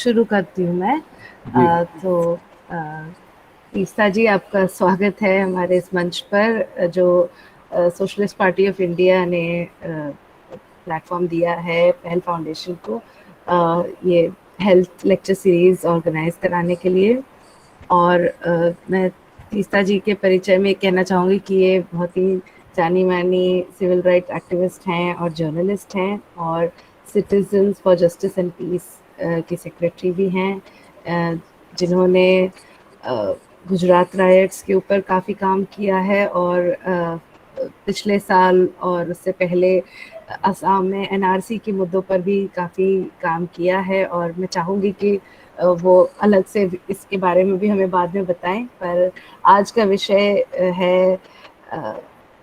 शुरू करती हूँ मैं। जी। तो तीस्ता जी, आपका स्वागत है हमारे इस मंच पर, जो सोशलिस्ट पार्टी ऑफ इंडिया ने प्लेटफॉर्म दिया है पहल फाउंडेशन को ये हेल्थ लेक्चर सीरीज ऑर्गेनाइज कराने के लिए। और मैं तीस्ता जी के परिचय में कहना चाहूँगी कि ये बहुत ही जानी मानी सिविल राइट एक्टिविस्ट हैं और जर्नलिस्ट हैं, और citizens for justice and peace के सेक्रेटरी भी हैं, जिन्होंने गुजरात राइट्स के ऊपर काफ़ी काम किया है, और पिछले साल और उससे पहले असम में एनआरसी के मुद्दों पर भी काफ़ी काम किया है। और मैं चाहूँगी कि वो अलग से इसके बारे में भी हमें बाद में बताएं, पर आज का विषय है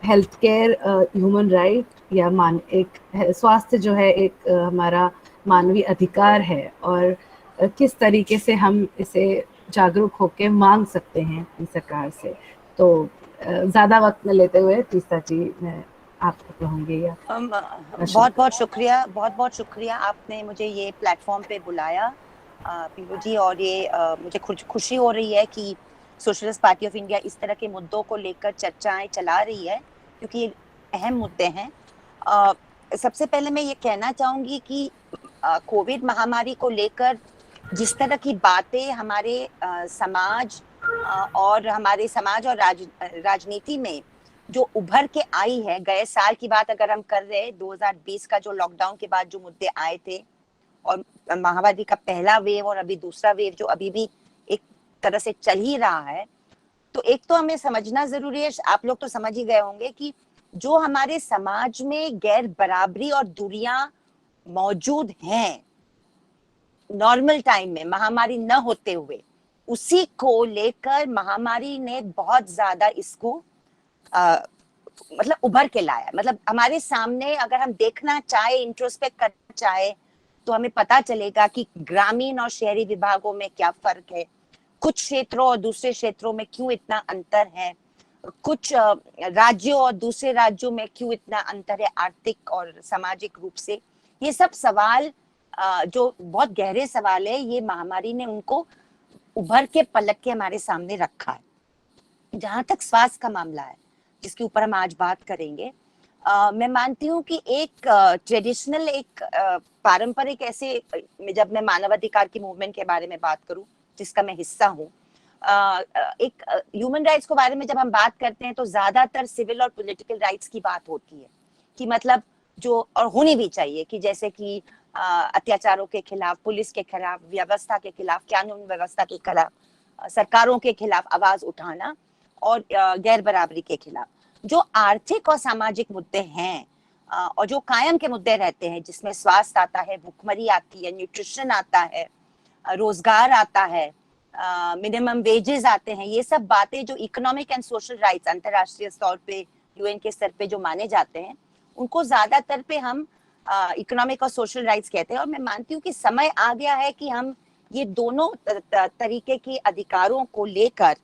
हेल्थ केयर ह्यूमन राइट, या मान एक स्वास्थ्य जो है एक हमारा मानवीय अधिकार है, और किस तरीके से हम इसे जागरूक होकर मांग सकते हैं अपनी सरकार से। तो ज़्यादा वक्त न लेते हुए तीस्ता जी, मैं आपको कहूँगी या शुरू बहुत बहुत करूँ। शुक्रिया, बहुत बहुत शुक्रिया, आपने मुझे ये प्लेटफॉर्म पे बुलाया पीलू जी। और ये मुझे खुशी हो रही है कि सोशलिस्ट पार्टी ऑफ इंडिया इस तरह के मुद्दों को लेकर चर्चाएं चला रही है, क्योंकि ये अहम मुद्दे हैं। अ, सबसे पहले मैं ये कहना चाहूंगी कि कोविड महामारी को लेकर जिस तरह की बातें हमारे समाज और हमारे समाज और राजनीति में जो उभर के आई है, गए साल की बात अगर हम कर रहे हैं, 2020 का जो लॉकडाउन के बाद जो मुद्दे आए थे, और महामारी का पहला वेव और अभी दूसरा वेव जो अभी भी एक तरह से चल ही रहा है, तो एक तो हमें समझना जरूरी है, आप लोग तो समझ ही गए होंगे कि जो हमारे समाज में गैर बराबरी और दूरियां मौजूद हैं नॉर्मल टाइम में, महामारी न होते हुए, उसी को लेकर महामारी ने बहुत ज्यादा इसको मतलब उभर के लाया। मतलब हमारे सामने अगर हम देखना चाहे, इंट्रोस्पेक्ट करना चाहे, तो हमें पता चलेगा कि ग्रामीण और शहरी विभागों में क्या फर्क है, कुछ क्षेत्रों और दूसरे क्षेत्रों में क्यों इतना अंतर है, कुछ राज्यों और दूसरे राज्यों में क्यों इतना अंतर है आर्थिक और सामाजिक रूप से। ये सब सवाल जो बहुत गहरे सवाल है, ये महामारी ने उनको उभर के पलट के हमारे सामने रखा है। जहां तक स्वास्थ्य का मामला है, जिसके ऊपर हम आज बात करेंगे, मैं मानती हूँ कि एक ट्रेडिशनल, एक पारंपरिक ऐसे, जब मैं मानवाधिकार की मूवमेंट के बारे में बात करूं जिसका मैं हिस्सा हूँ, एक ह्यूमन राइट्स के बारे में जब हम बात करते हैं तो ज्यादातर सिविल और पॉलिटिकल राइट्स की बात होती है, कि मतलब जो और होनी भी चाहिए, कि जैसे कि अत्याचारों के खिलाफ, पुलिस के खिलाफ, व्यवस्था के खिलाफ, कानून व्यवस्था के खिलाफ, सरकारों के खिलाफ आवाज उठाना, और गैर बराबरी के खिलाफ। जो आर्थिक और सामाजिक मुद्दे हैं और जो कायम के मुद्दे रहते हैं, जिसमें स्वास्थ्य आता है, भुखमरी आती है, न्यूट्रिशन आता है, रोजगार आता है, मिनिमम वेजेस आते हैं, ये सब बातें जो इकोनॉमिक एंड सोशल राइट्स अंतरराष्ट्रीय स्तर पे, यूएन के स्तर पे जो माने जाते हैं, उनको ज्यादातर पे हम इकोनॉमिक और सोशल राइट्स कहते हैं। और मैं मानती हूँ कि समय आ गया है कि हम ये दोनों तरीके के अधिकारों को लेकर,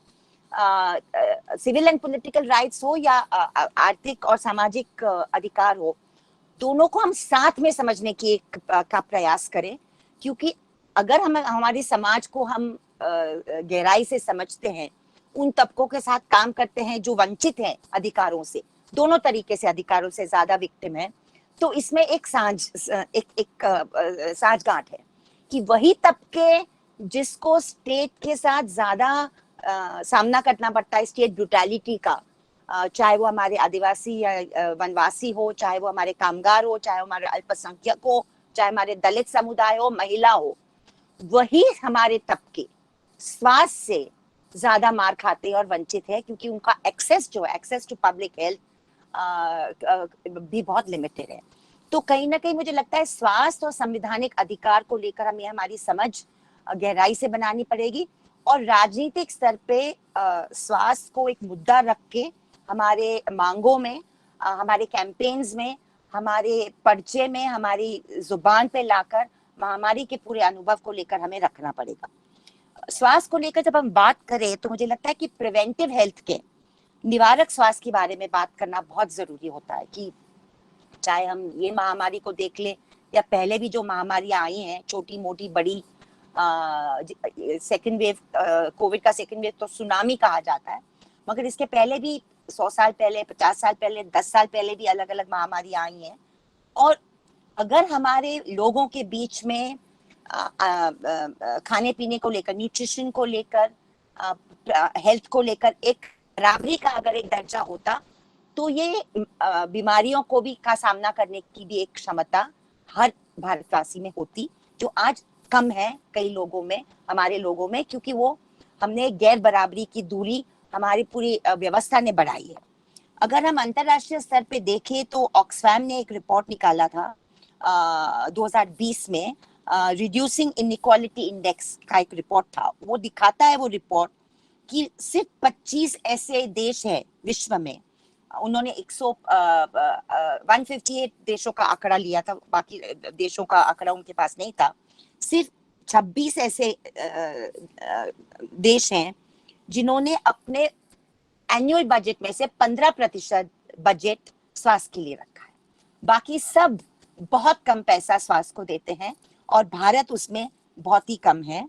सिविल एंड पॉलिटिकल राइट्स हो या आर्थिक और सामाजिक अधिकार हो, दोनों को हम साथ में समझने की का प्रयास करें। क्योंकि अगर हम हमारे समाज को हम गहराई से समझते हैं, उन तबकों के साथ काम करते हैं जो वंचित हैं अधिकारों से, दोनों तरीके से अधिकारों से ज्यादा विक्टिम है, तो इसमें एक साझगांठ है कि वही तबके जिसको स्टेट के साथ ज्यादा सामना करना पड़ता है, स्टेट ब्रुटैलिटी का, चाहे वो हमारे आदिवासी या वनवासी हो, चाहे वो हमारे कामगार हो, चाहे वो हमारे अल्पसंख्यक हो, चाहे हमारे दलित समुदाय हो, महिला हो, वही हमारे तबके स्वास्थ्य से ज्यादा मार खाते हैं और वंचित है, क्योंकि उनका एक्सेस जो है, एक्सेस टू पब्लिक हेल्थ भी बहुत लिमिटेड है। तो कहीं ना कहीं मुझे लगता है स्वास्थ्य और संवैधानिक अधिकार को लेकर हमें हमारी समझ गहराई से बनानी पड़ेगी, और राजनीतिक स्तर पे स्वास्थ्य को एक मुद्दा रख के हमारे मांगों में, हमारे कैंपेन्स में, हमारे पर्चे में, हमारी जुबान पे लाकर महामारी के पूरे अनुभव को लेकर हमें रखना पड़ेगा। स्वास्थ्य को लेकर जब हम बात करें तो मुझे लगता है कि प्रिवेंटिव हेल्थ के, निवारक स्वास्थ्य के बारे में बात करना बहुत जरूरी होता है। कि चाहे हम ये महामारी को देख लें या पहले भी जो महामारियां आई हैं, छोटी मोटी बड़ी, सेकेंड वेव, कोविड का सेकेंड वेव तो सुनामी कहा जाता है, मगर इसके पहले भी 100 साल पहले, 50 साल पहले, 10 साल पहले भी अलग अलग महामारी आई हैं। और अगर हमारे लोगों के बीच में खाने पीने को लेकर, न्यूट्रिशन को लेकर, हेल्थ को लेकर एक बराबरी का अगर एक दर्जा होता, तो ये बीमारियों को भी का सामना करने की भी एक क्षमता हर भारतवासी में होती, जो आज कम है कई लोगों में, हमारे लोगों में, क्योंकि वो हमने गैर बराबरी की दूरी हमारी पूरी व्यवस्था ने बढ़ाई है। अगर हम अंतरराष्ट्रीय स्तर पे देखें तो ऑक्सफैम ने एक रिपोर्ट निकाला था 2020 में, रिड्यूसिंग इनइक्वालिटी इंडेक्स का एक रिपोर्ट था। वो दिखाता है वो रिपोर्ट कि सिर्फ 25 ऐसे देश हैं विश्व में, उन्होंने 158 देशों का आंकड़ा लिया था, बाकी देशों का आंकड़ा उनके पास नहीं था। सिर्फ 26 ऐसे देश हैं जिन्होंने अपने एनुअल बजट में से 15% बजट स्वास्थ्य के लिए रखा है। बाकी सब बहुत कम पैसा स्वास्थ्य को देते हैं और भारत उसमें बहुत ही कम है।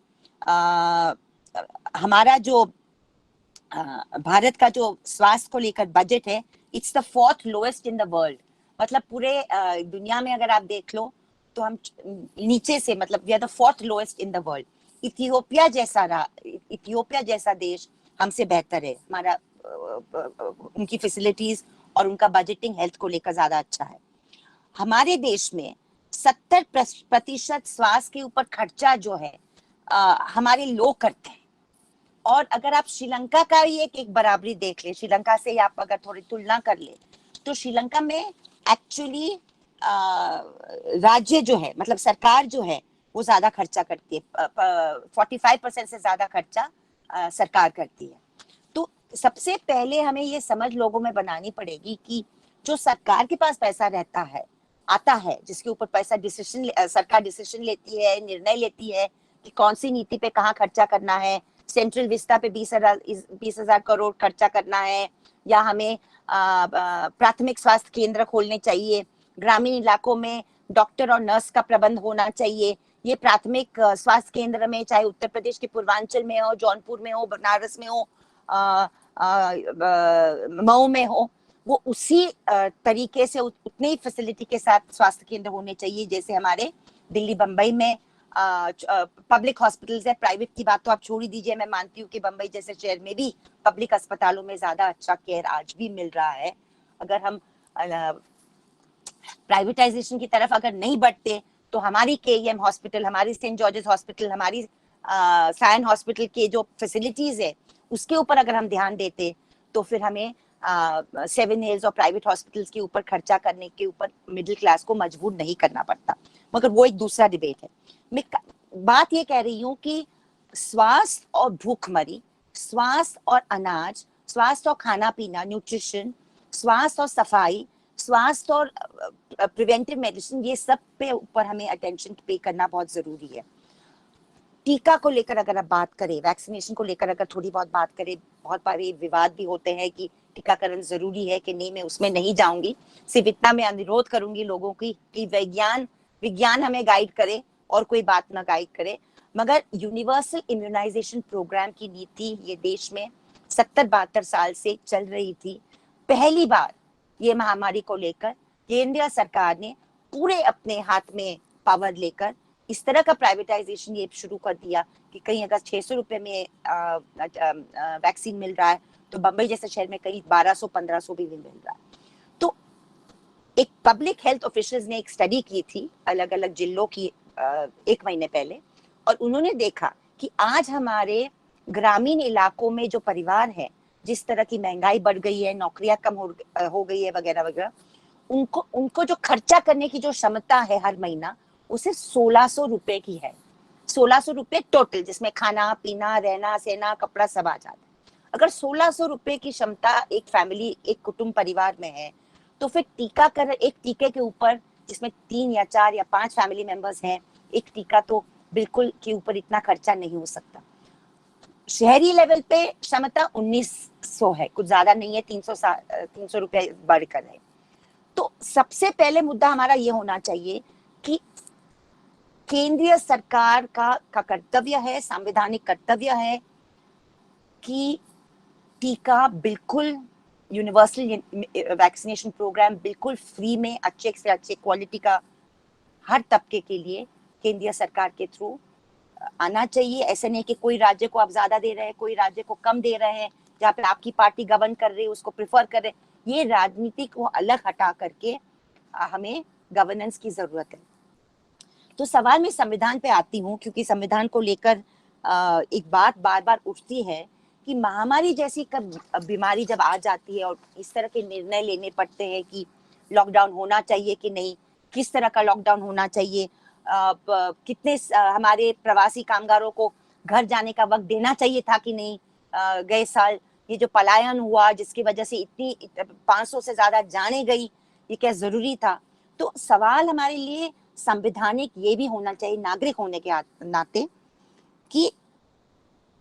हमारा जो भारत का जो स्वास्थ्य को लेकर बजट है, it's the 4th lowest in the world. मतलब पूरे दुनिया में अगर आप देख लो तो हम नीचे से, मतलब we are the 4th lowest in the world. Ethiopia जैसा देश हमसे बेहतर है, हमारा उनकी फैसिलिटीज और उनका बजटिंग हेल्थ को लेकर ज्यादा अच्छा है। हमारे देश में 70% स्वास्थ्य के ऊपर खर्चा जो है हमारे लोग करते हैं। और अगर आप श्रीलंका का ही एक बराबरी देख ले, श्रीलंका से आप अगर थोड़ी तुलना कर ले, तो श्रीलंका में एक्चुअली राज्य जो है, मतलब सरकार जो है, वो ज्यादा खर्चा करती है। 45% से ज्यादा खर्चा सरकार करती है। तो सबसे पहले हमें ये समझ लोगों में बनानी पड़ेगी कि जो सरकार के पास पैसा रहता है, आता है, जिसके ऊपर पैसा सरकार डिसीजन लेती है, निर्णय लेती है कि कौन सी नीति पे कहाँ खर्चा करना है। सेंट्रल विस्टा पे 20,000 करोड़ खर्चा करना है, या हमें प्राथमिक स्वास्थ्य केंद्र खोलने चाहिए, ग्रामीण इलाकों में डॉक्टर और नर्स का प्रबंध होना चाहिए। ये प्राथमिक स्वास्थ्य केंद्र में, चाहे उत्तर प्रदेश के पूर्वांचल में हो, जौनपुर में हो, बनारस में हो, मऊ में हो, वो उसी तरीके से उतने ही फैसिलिटी के साथ स्वास्थ्य केंद्र होने चाहिए जैसे हमारे दिल्ली, बंबई में पब्लिक हॉस्पिटल्स है। प्राइवेट की बात तो आप छोड़ ही दीजिए। मैं मानती हूँ कि बंबई जैसे शहर में भी पब्लिक अस्पतालों में ज्यादा अच्छा केयर आज भी मिल रहा है। अगर हम प्राइवेटाइजेशन की तरफ अगर नहीं बढ़ते तो हमारी केईएम हॉस्पिटल, हमारी सेंट जॉर्जेस हॉस्पिटल, हमारी सायन हॉस्पिटल के जो फैसिलिटीज है उसके ऊपर अगर हम ध्यान देते तो फिर हमें 7 हिल्स और प्राइवेट हॉस्पिटल्स के ऊपर खर्चा करने के ऊपर मिडिल क्लास को मजबूर नहीं करना पड़ता। मगर वो एक दूसरा डिबेट है। मैं बात ये कह रही हूँ कि स्वास्थ्य और भूखमरी, स्वास्थ्य और अनाज, स्वास्थ्य और खाना पीना, न्यूट्रिशन, स्वास्थ्य और सफाई, स्वास्थ्य और प्रिवेंटिव मेडिसिन, ये सब पे ऊपर हमें अटेंशन पे करना बहुत जरूरी है। टीका को लेकर अगर आप बात करें, वैक्सीनेशन को लेकर अगर थोड़ी बहुत बात करें, बहुत बारी विवाद भी होते हैं कि टीकाकरण जरूरी है कि नहीं, मैं उसमें नहीं जाऊंगी। सिर्फ इतना मैं अनुरोध करूंगी लोगों की कि विज्ञान हमें गाइड करे और कोई बात ना गाइड करे। मगर यूनिवर्सल इम्यूनाइजेशन प्रोग्राम की नीति ये देश में 70-72 साल से चल रही थी। पहली बार ये महामारी को लेकर केंद्रीय सरकार ने पूरे अपने हाथ में पावर लेकर इस तरह का प्राइवेटाइजेशन ये शुरू कर दिया कि कहीं अगर 600 रुपए में वैक्सीन मिल रहा है तो बंबई जैसे शहर में कहीं 1200-1500 भी मिल रहा है। तो एक पब्लिक हेल्थ ऑफिशियल्स ने एक स्टडी की थी अलग अलग जिलों की 1 महीने पहले, और उन्होंने देखा कि आज हमारे ग्रामीण इलाकों में जो परिवार है, जिस तरह की महंगाई बढ़ गई है, नौकरियां कम हो गई है वगैरह वगैरह, उनको जो खर्चा करने की जो क्षमता है हर महीना, उसे 1600 रुपए की है। 1600 रुपए टोटल, जिसमें खाना पीना, रहना सहना, कपड़ा सब आ जाता है। अगर 1600 रुपए की क्षमता एक फैमिली, एक कुटुंब परिवार में है, तो फिर टीकाकरण, एक टीके के ऊपर जिसमें 3 या 4 या 5 फैमिली मेंबर्स हैं, एक टीका तो बिल्कुल के ऊपर इतना खर्चा नहीं हो सकता। शहरी लेवल पे क्षमता 1900 है, कुछ ज्यादा नहीं है, 300 रुपए बढ़कर है। तो सबसे पहले मुद्दा हमारा ये होना चाहिए कि केंद्रीय सरकार का कर्तव्य है, संवैधानिक कर्तव्य है कि टीका बिल्कुल, यूनिवर्सल वैक्सीनेशन प्रोग्राम बिल्कुल फ्री में अच्छे से अच्छे क्वालिटी का हर तबके के लिए केंद्रीय सरकार के थ्रू आना चाहिए। ऐसे नहीं कि कोई राज्य को आप ज्यादा दे रहे हैं, कोई राज्य को कम दे रहे हैं, जहाँ पे आपकी पार्टी गवर्न कर रही है उसको प्रिफर कर रहे हैं। ये राजनीति को अलग हटा करके हमें गवर्नेंस की जरूरत है। तो सवाल मैं संविधान पे आती हूँ, क्योंकि संविधान को लेकर एक बात बार बार उठती है कि महामारी जैसी बीमारी जब आ जाती है और इस तरह के निर्णय लेने पड़ते हैं कि लॉकडाउन होना चाहिए कि नहीं, किस तरह का लॉकडाउन होना चाहिए, कितने हमारे प्रवासी कामगारों को घर जाने का वक्त देना चाहिए था कि नहीं। गए साल ये जो पलायन हुआ जिसकी वजह से इतनी 500 से ज्यादा जाने गई, ये क्या जरूरी था? तो सवाल हमारे लिए संवैधानिक ये भी होना चाहिए, नागरिक होने के नाते, कि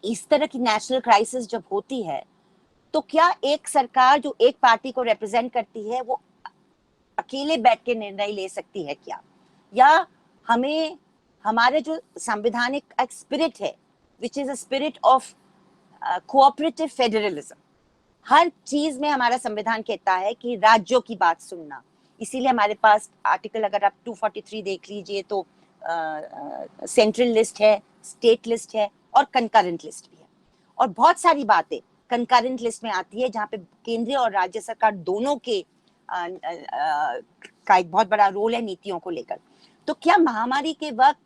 इस तरह की नेशनल क्राइसिस जब होती है तो क्या एक सरकार जो एक पार्टी को रिप्रेजेंट करती है वो अकेले बैठ के निर्णय ले सकती है क्या? या हमें हमारे जो संवैधानिक एक स्पिरिट है, which is a spirit of cooperative federalism, हर चीज में हमारा संविधान कहता है कि राज्यों की बात सुनना। इसीलिए हमारे पास आर्टिकल, अगर आप 243 देख लीजिए तो सेंट्रल लिस्ट है, स्टेट लिस्ट है और कंकरेंट लिस्ट भी है। और बहुत सारी बातें कंकरेंट लिस्ट में आती है जहाँ पे केंद्रीय और राज्य सरकार दोनों के का एक बहुत बड़ा रोल है नीतियों को लेकर। तो क्या महामारी के वक्त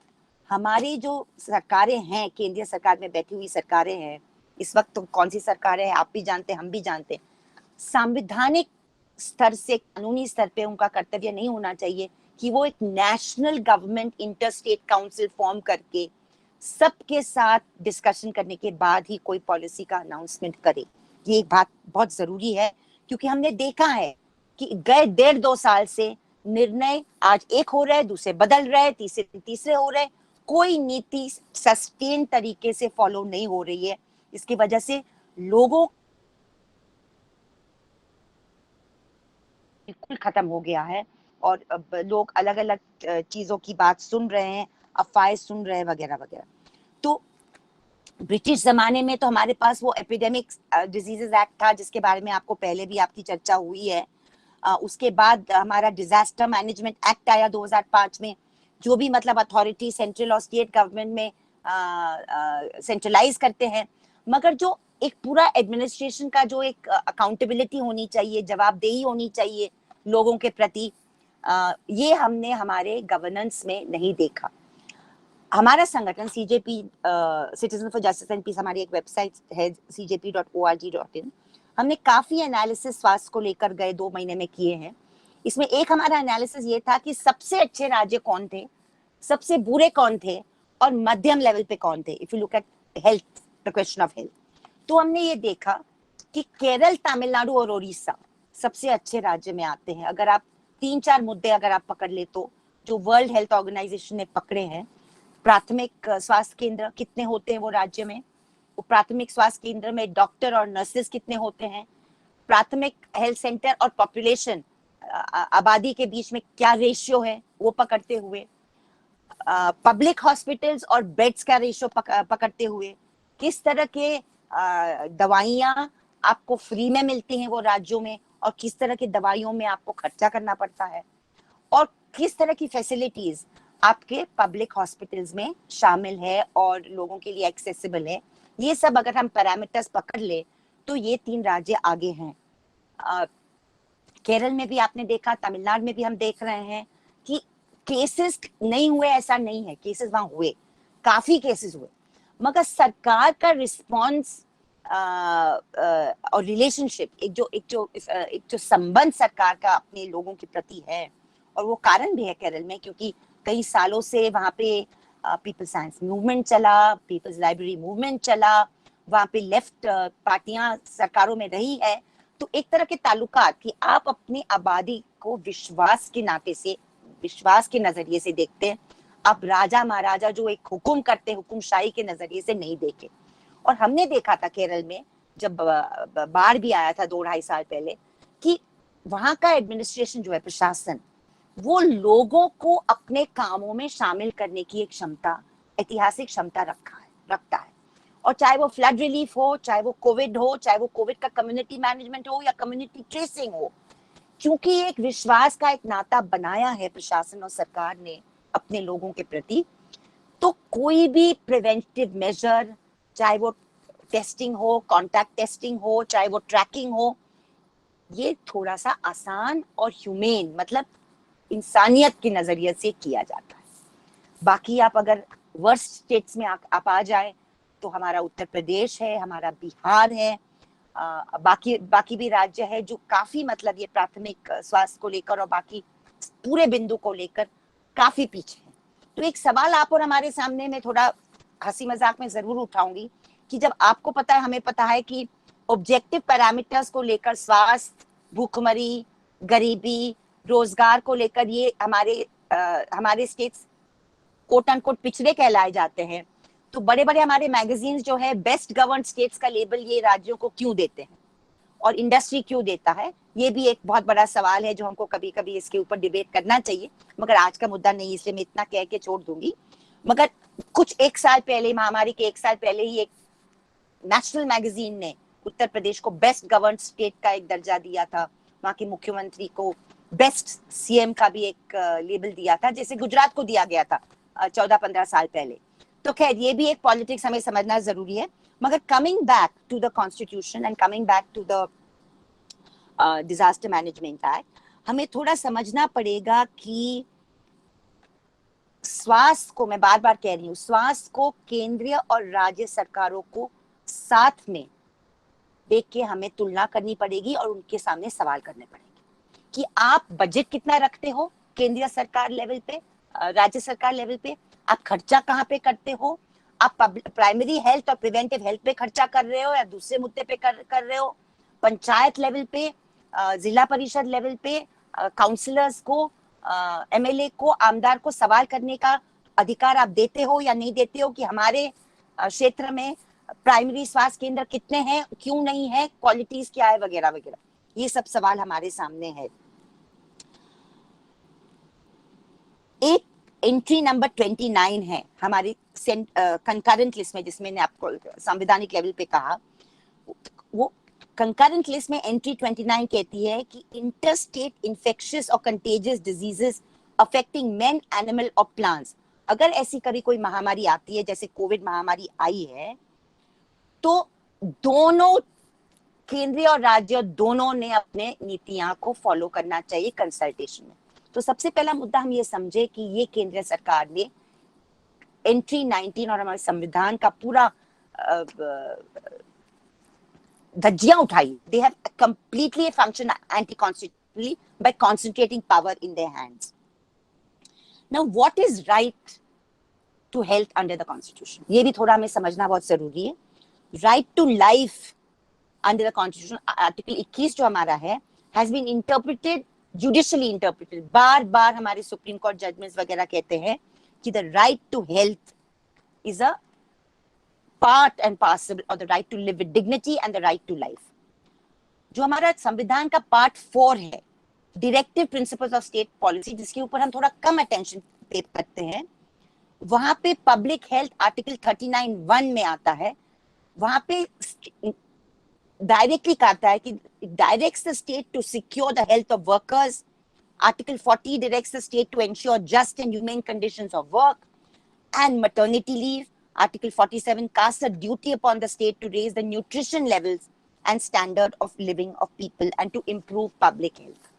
हमारी जो सरकारें हैं, केंद्रीय सरकार में बैठी हुई सरकारें हैं, इस वक्त तो कौन सी सरकार है आप भी जानते हैं, हम भी जानते हैं, संवैधानिक स्तर से, कानूनी स्तर पे उनका कर्तव्य नहीं होना चाहिए कि वो एक national government inter state council form करके सबके साथ डिस्कशन करने के बाद ही कोई पॉलिसी का अनाउंसमेंट करे? ये एक बात बहुत जरूरी है, क्योंकि हमने देखा है कि गए 1.5-2 साल से निर्णय आज एक हो रहे, दूसरे बदल रहे, तीसरे हो रहे, कोई नीति सस्टेन तरीके से फॉलो नहीं हो रही है। इसकी वजह से लोगों बिल्कुल खत्म हो गया है और अब लोग अलग अलग चीजों की बात सुन रहे हैं, अफवाहें सुन रहे हैं वगैरह वगैरह। तो ब्रिटिश जमाने में तो हमारे पास वो एपिडेमिक डिजीजेस एक्ट था जिसके बारे में आपको पहले भी आपकी चर्चा हुई है। उसके बाद हमारा डिजास्टर मैनेजमेंट एक्ट आया 2005 में, जो भी मतलब अथॉरिटी सेंट्रल और स्टेट गवर्नमेंट में सेंट्रलाइज करते हैं, मगर जो एक पूरा एडमिनिस्ट्रेशन का जो एक अकाउंटेबिलिटी होनी चाहिए, जवाबदेही होनी चाहिए लोगों के प्रति, ये हमने हमारे गवर्नेंस में नहीं देखा। हमारा संगठन CJP, citizen for justice and peace, हमारी एक वेबसाइट है cjp.org.in। हमने काफी एनालिसिस स्वास्थ्य को लेकर गए 2 महीने में किए हैं। इसमें एक हमारा एनालिसिस ये था कि सबसे अच्छे राज्य कौन थे, सबसे बुरे कौन थे और मध्यम लेवल पे कौन थे, if you look at health, the question of health. तो हमने ये देखा कि केरल, तमिलनाडु और उड़ीसा सबसे अच्छे राज्य में आते हैं। अगर आप 3-4 मुद्दे अगर आप पकड़ ले तो जो वर्ल्ड हेल्थ ऑर्गेनाइजेशन ने पकड़े हैं, प्राथमिक स्वास्थ्य केंद्र कितने होते हैं वो राज्य में, वो प्राथमिक स्वास्थ्य केंद्र में डॉक्टर और नर्सेस कितने होते हैं, प्राथमिक हेल्थ सेंटर और पॉपुलेशन, आबादी के बीच में क्या रेशियो है वो पकड़ते हुए, पब्लिक हॉस्पिटल्स और बेड्स का रेशियो पकड़ते हुए, किस तरह के दवाइयाँ आपको फ्री में मिलती हैं वो राज्यों में और किस तरह की दवाइयों में आपको खर्चा करना पड़ता है, और किस तरह की फैसिलिटीज आपके पब्लिक हॉस्पिटल्स में शामिल है और लोगों के लिए एक्सेसिबल है। ये सब अगर हम पैरामीटर्स पकड़ ले तो ये 3 राज्य आगे हैं। केरल में भी आपने देखा, तमिलनाडु में भी हम देख रहे हैं कि केसेस नहीं हुए ऐसा नहीं है, केसेस वहां हुए, काफी केसेस हुए, मगर सरकार का रिस्पॉन्स और रिलेशनशिप, एक जो संबंध सरकार का अपने लोगों के प्रति है, और वो कारण भी है केरल में क्योंकि कई सालों से वहां पे पीपल साइंस मूवमेंट चला, पीपल्स लाइब्रेरी मूवमेंट चला, वहां पे लेफ्ट पार्टियां सरकारों में रही है। तो एक तरह के ताल्लुकात कि आप अपनी आबादी को विश्वास के नाते से, विश्वास के नजरिए से देखते हैं, आप राजा महाराजा जो एक हुकुम करते, हुकुमशाही के नजरिए से नहीं देखे। और हमने देखा था केरल में जब बाढ़ भी आया था 2-2.5 साल पहले कि वहां का एडमिनिस्ट्रेशन जो है, प्रशासन, वो लोगों को अपने कामों में शामिल करने की एक क्षमता, ऐतिहासिक क्षमता रखता है। और चाहे वो फ्लड रिलीफ हो, चाहे वो कोविड हो, चाहे वो कोविड का कम्युनिटी मैनेजमेंट हो या कम्युनिटी ट्रेसिंग हो, क्योंकि एक विश्वास का एक नाता बनाया है प्रशासन और सरकार ने अपने लोगों के प्रति, तो कोई भी प्रिवेंटिव मेजर, चाहे वो टेस्टिंग हो, कॉन्टैक्ट टेस्टिंग हो, चाहे वो ट्रैकिंग हो, ये थोड़ा सा आसान और ह्यूमेन, मतलब इंसानियत के नजरिए से किया जाता है। बाकी आप अगर वर्स्ट स्टेट्स में आप आ जाए तो हमारा उत्तर प्रदेश है, हमारा बिहार है, बाकी भी राज्य है जो काफी, मतलब ये प्राथमिक स्वास्थ्य को लेकर और बाकी पूरे बिंदु को लेकर काफी पीछे है। तो एक सवाल आप और हमारे सामने में थोड़ा हंसी मजाक में जरूर उठाऊंगी कि जब आपको पता है, हमें पता है कि ऑब्जेक्टिव पैरामीटर्स को लेकर, स्वास्थ्य, भूखमरी, गरीबी, रोजगार को लेकर ये हमारे स्टेट्स कोट एंड कोट पिछड़े कहलाए जाते हैं, तो बड़े बड़े हमारे मैगजीन्स जो है बेस्ट गवर्न्ड स्टेट्स का लेबल ये राज्यों को क्यों देते हैं और इंडस्ट्री क्यों देता है, ये भी एक बहुत बड़ा सवाल है जो हमको कभी कभी इसके ऊपर डिबेट करना चाहिए, मगर आज का मुद्दा नहीं, इसलिए मैं इतना कह के छोड़ दूंगी। मगर कुछ एक साल पहले, महामारी के एक साल पहले ही, एक नेशनल मैगजीन ने उत्तर प्रदेश को बेस्ट गवर्न स्टेट का एक दर्जा दिया था, वहां के मुख्यमंत्री को बेस्ट सीएम का भी एक लेबल दिया था, जैसे गुजरात को दिया गया था 14-15 साल पहले। तो खैर ये भी एक पॉलिटिक्स हमें समझना जरूरी है। मगर coming back to the constitution and coming back to the disaster management act, हमें थोड़ा समझना पड़ेगा कि स्वास्थ्य को, मैं बार बार कह रही हूँ, स्वास्थ्य को केंद्रीय और राज्य सरकारों को साथ में देख के हमें तुलना करनी पड़ेगी और उनके सामने सवाल करने पड़ेंगे कि आप बजट कितना रखते हो केंद्रीय सरकार लेवल पे, राज्य सरकार लेवल पे, आप खर्चा कहाँ पे करते हो, आप प्राइमरी हेल्थ और प्रिवेंटिव हेल्थ पे खर्चा कर रहे हो या दूसरे मुद्दे पे कर रहे हो, पंचायत लेवल पे, जिला परिषद लेवल पे काउंसलर्स को, एमएलए को, आमदार को सवाल करने का अधिकार आप देते हो या नहीं देते हो कि हमारे क्षेत्र में प्राइमरी स्वास्थ्य केंद्र कितने हैं, क्यों नहीं है, क्वालिटीज क्या है, वगैरह वगैरह। ये सब सवाल हमारे सामने है। एक एंट्री नंबर 29 है हमारी कंकरेंट लिस्ट में, जिसमें मैंने आपको संवैधानिक लेवल पे कहा, वो कंकरेंट लिस्ट में एंट्री 29 कहती है कि इंटरस्टेट इन्फेक्शियस और contagious diseases affecting man, animal और प्लांट्स, अगर ऐसी कभी कोई महामारी आती है, जैसे कोविड महामारी आई है, तो दोनों केंद्रीय और राज्य दोनों ने अपने नीतियां को फॉलो करना चाहिए कंसल्टेशन में। तो सबसे पहला मुद्दा हम ये समझे कि ये केंद्रीय सरकार ने एंट्री 19 और हमारे संविधान का पूरा धज्जियां उठाई। They have completely function anti constitutionally by concentrating power in their hands. Now what is right to health under the constitution? ये भी थोड़ा हमें समझना बहुत जरूरी है। Right to life under the constitution, article 21 जो हमारा है, has been interpreted, judicially interpreted, बार बार हमारे सुप्रीम कोर्ट जजमेंट्स वगैरह कहते हैं कि the right to health is a part and parcel of the right to live with dignity and the right to life. जो हमारा संविधान का पार्ट 4 है, directive principles of state policy, जिसके ऊपर हम थोड़ा कम अटेंशन पे करते हैं, वहां पे पब्लिक हेल्थ आर्टिकल 39(1) में आता है, वहां पे डायरेक्टली कहता है कि directs the state to secure the health of workers, article 40 directs the state to ensure just and humane conditions of work and maternity leave. Article 47 casts a duty upon the state to raise the nutrition levels and standard of living of people and to improve public health.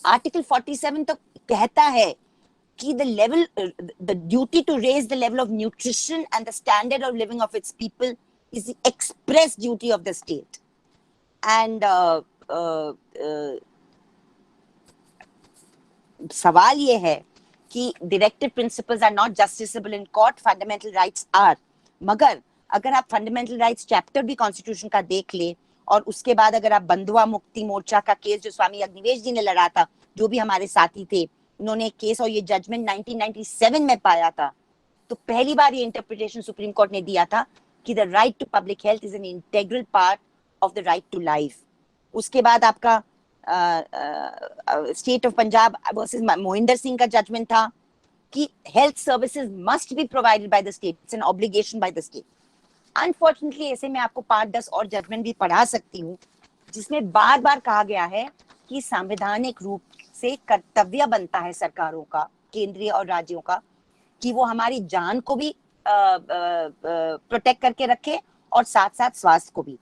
Article 47 तो कहता है कि the duty to raise the level of nutrition and the standard of living of its people is the express duty of the state. And सवाल ये है कि directive principles are not justiciable in court, fundamental rights are. मगर अगर आप fundamental rights chapter भी constitution का देख ले और उसके बाद अगर आप बंधुआ मुक्ति मोर्चा का केस जो स्वामी अग्निवेश जी ने लड़ा था, जो भी हमारे साथी थे, उन्होंने एक केस और ये जजमेंट 1997 में पाया था, तो पहली बार ये इंटरप्रिटेशन सुप्रीम कोर्ट ने दिया था कि the right to public health is an integral part of the right to life. उसके बाद आपका state of Punjab versus Mohinder Singh का जजमेंट था कि health services must be provided by the state, it's an obligation by the state. Unfortunately ऐसे में आपको 5-10 और जजमेंट भी पढ़ा सकती हूँ जिसमें बार बार कहा गया है कि संवैधानिक रूप से कर्तव्य बनता है सरकारों का, केंद्रीय और राज्यों का, कि वो हमारी जान को भी प्रोटेक्ट करके रखे और साथ साथ स्वास्थ्य को भी।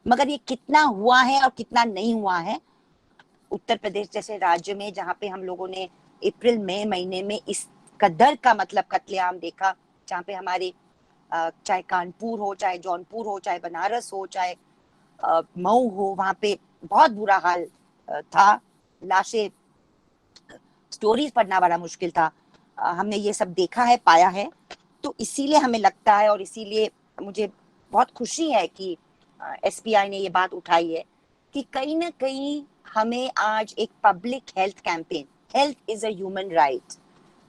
मगर ये कितना हुआ है और कितना नहीं हुआ है, उत्तर प्रदेश जैसे राज्य में जहाँ पे हम लोगों ने अप्रैल मई महीने में इस कदर का मतलब कत्लेआम देखा, जहाँ पे हमारे चाहे कानपुर हो, चाहे जौनपुर हो, चाहे बनारस हो, चाहे मऊ हो, वहां पे बहुत बुरा हाल था, लाशें, स्टोरीज पढ़ना बड़ा मुश्किल था। हमने ये सब देखा है, पाया है। तो इसीलिए हमें लगता है और इसीलिए मुझे बहुत खुशी है कि एसपीआई ने ये बात उठाई है कि कहीं ना कहीं हमें आज एक public health campaign, health is a human right,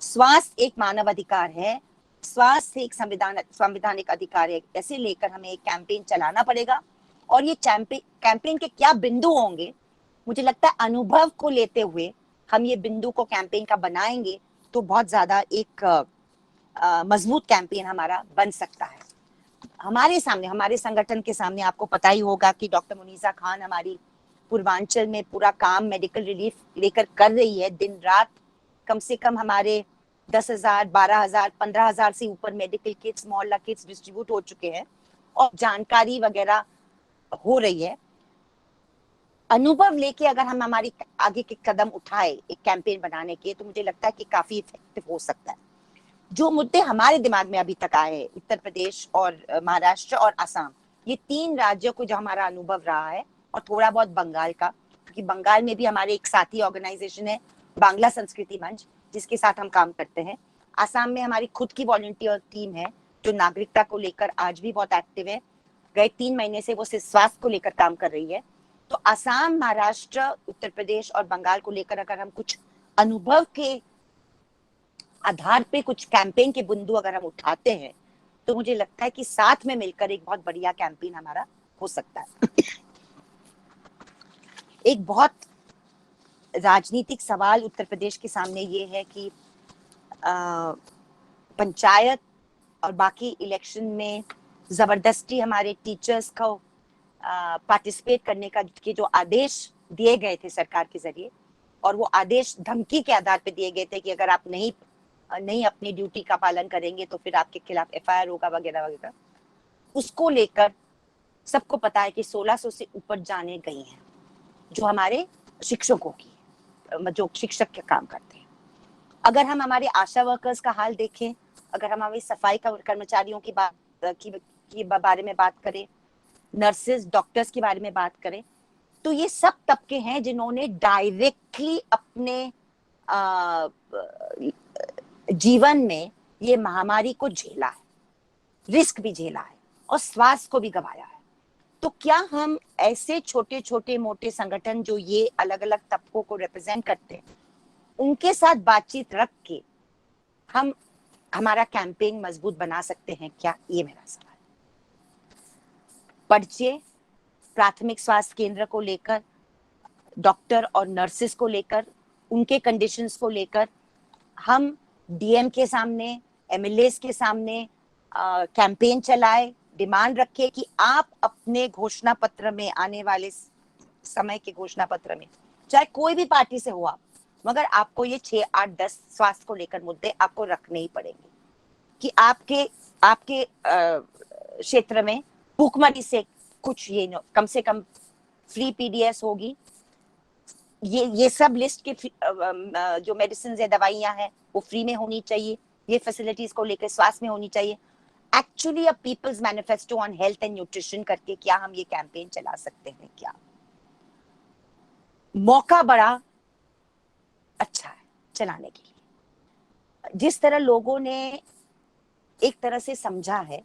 स्वास्थ्य एक मानव अधिकार है, स्वास्थ्य एक संवैधानिक अधिकार है, ऐसे लेकर हमें एक कैंपेन चलाना पड़ेगा। और ये कैंपेन के क्या बिंदु होंगे, मुझे लगता है अनुभव को लेते हुए हम ये बिंदु को कैंपेन का बनाएंगे तो बहुत ज्यादा एक मजबूत कैंपेन हमारा बन सकता है। हमारे सामने, हमारे संगठन के सामने आपको पता ही होगा कि डॉक्टर मुनीसा खान हमारी पूर्वांचल में पूरा काम मेडिकल रिलीफ लेकर कर रही है दिन रात। कम से कम हमारे 10,000, 12,000, 15,000 से ऊपर मेडिकल किट्स, मोहल्ला किट्स डिस्ट्रीब्यूट हो चुके हैं और जानकारी वगैरह हो रही है। अनुभव लेके अगर हम हमारी आगे के कदम उठाए एक कैंपेन बनाने के, तो मुझे लगता है कि काफी इफेक्टिव हो सकता है। जो मुद्दे हमारे दिमाग में अभी तक आए, उत्तर प्रदेश और महाराष्ट्र और असम, ये 3 राज्यों को जो हमारा अनुभव रहा है, और थोड़ा बहुत बंगाल का, क्योंकि बंगाल में भी हमारे एक साथी ऑर्गेनाइजेशन है बांग्ला संस्कृति मंच, जिसके साथ हम काम करते हैं। असम में हमारी खुद की वॉलंटियर टीम है जो नागरिकता को लेकर आज भी बहुत एक्टिव है। गए 3 महीने से वो सिर्फ स्वास्थ्य को लेकर काम कर रही है। तो असम, महाराष्ट्र, उत्तर प्रदेश और बंगाल को लेकर अगर हम कुछ अनुभव के आधार पे कुछ कैंपेन के बिंदु अगर हम उठाते हैं, तो मुझे लगता है कि साथ में मिलकर एक बहुत बढ़िया कैंपेन हमारा हो सकता है। एक बहुत राजनीतिक सवाल उत्तर प्रदेश के सामने ये है कि पंचायत और बाकी इलेक्शन में जबरदस्ती हमारे टीचर्स को पार्टिसिपेट करने का के जो आदेश दिए गए थे सरकार के जरिए, और वो आदेश धमकी के आधार पे दिए गए थे कि अगर आप नहीं अपनी ड्यूटी का पालन करेंगे तो फिर आपके खिलाफ एफआईआर होगा वगैरह वगैरह, उसको लेकर सबको पता है कि 1600 से ऊपर जाने गई हैं जो हमारे शिक्षकों की, जो शिक्षक के काम करते हैं। अगर हम हमारे आशा वर्कर्स का हाल देखें, अगर हम हमारी सफाई कर्मचारियों की बारे में बात करें, नर्सेज, डॉक्टर्स के बारे में बात करें, तो ये सब तबके हैं जिन्होंने डायरेक्टली अपने जीवन में ये महामारी को झेला है, रिस्क भी झेला है और स्वास्थ्य को भी गंवाया है। तो क्या हम ऐसे छोटे छोटे मोटे संगठन जो ये अलग अलग तबकों को रिप्रेजेंट करते हैं, उनके साथ बातचीत रख के हम हमारा कैंपेन मजबूत बना सकते हैं क्या? ये मेरा सवाल। पर्चे प्राथमिक स्वास्थ्य केंद्र को लेकर, डॉक्टर और नर्सेस को लेकर, उनके कंडीशंस को लेकर हम डीएम के सामने, एमएलए के सामने कैंपेन चलाए, डिमांड रखे कि आप अपने घोषणा पत्र में, आने वाले समय के घोषणा पत्र में, चाहे कोई भी पार्टी से हो आप, मगर आपको ये 6, 8, 10 स्वास्थ्य को लेकर मुद्दे आपको रखने ही पड़ेंगे कि आपके क्षेत्र में भूखमरी से कुछ ये कम से कम फ्री पीडीएस होगी। ये सब लिस्ट के जो मेडिसिन है, दवाइयां हैं, वो फ्री में होनी चाहिए। ये फैसिलिटीज को लेकर स्वास्थ्य में होनी चाहिए। Actually a people's manifesto on health and nutrition करके क्या हम ये कैंपेन चला सकते हैं क्या? मौका बड़ा अच्छा है चलाने के लिए। जिस तरह लोगों ने एक तरह से समझा है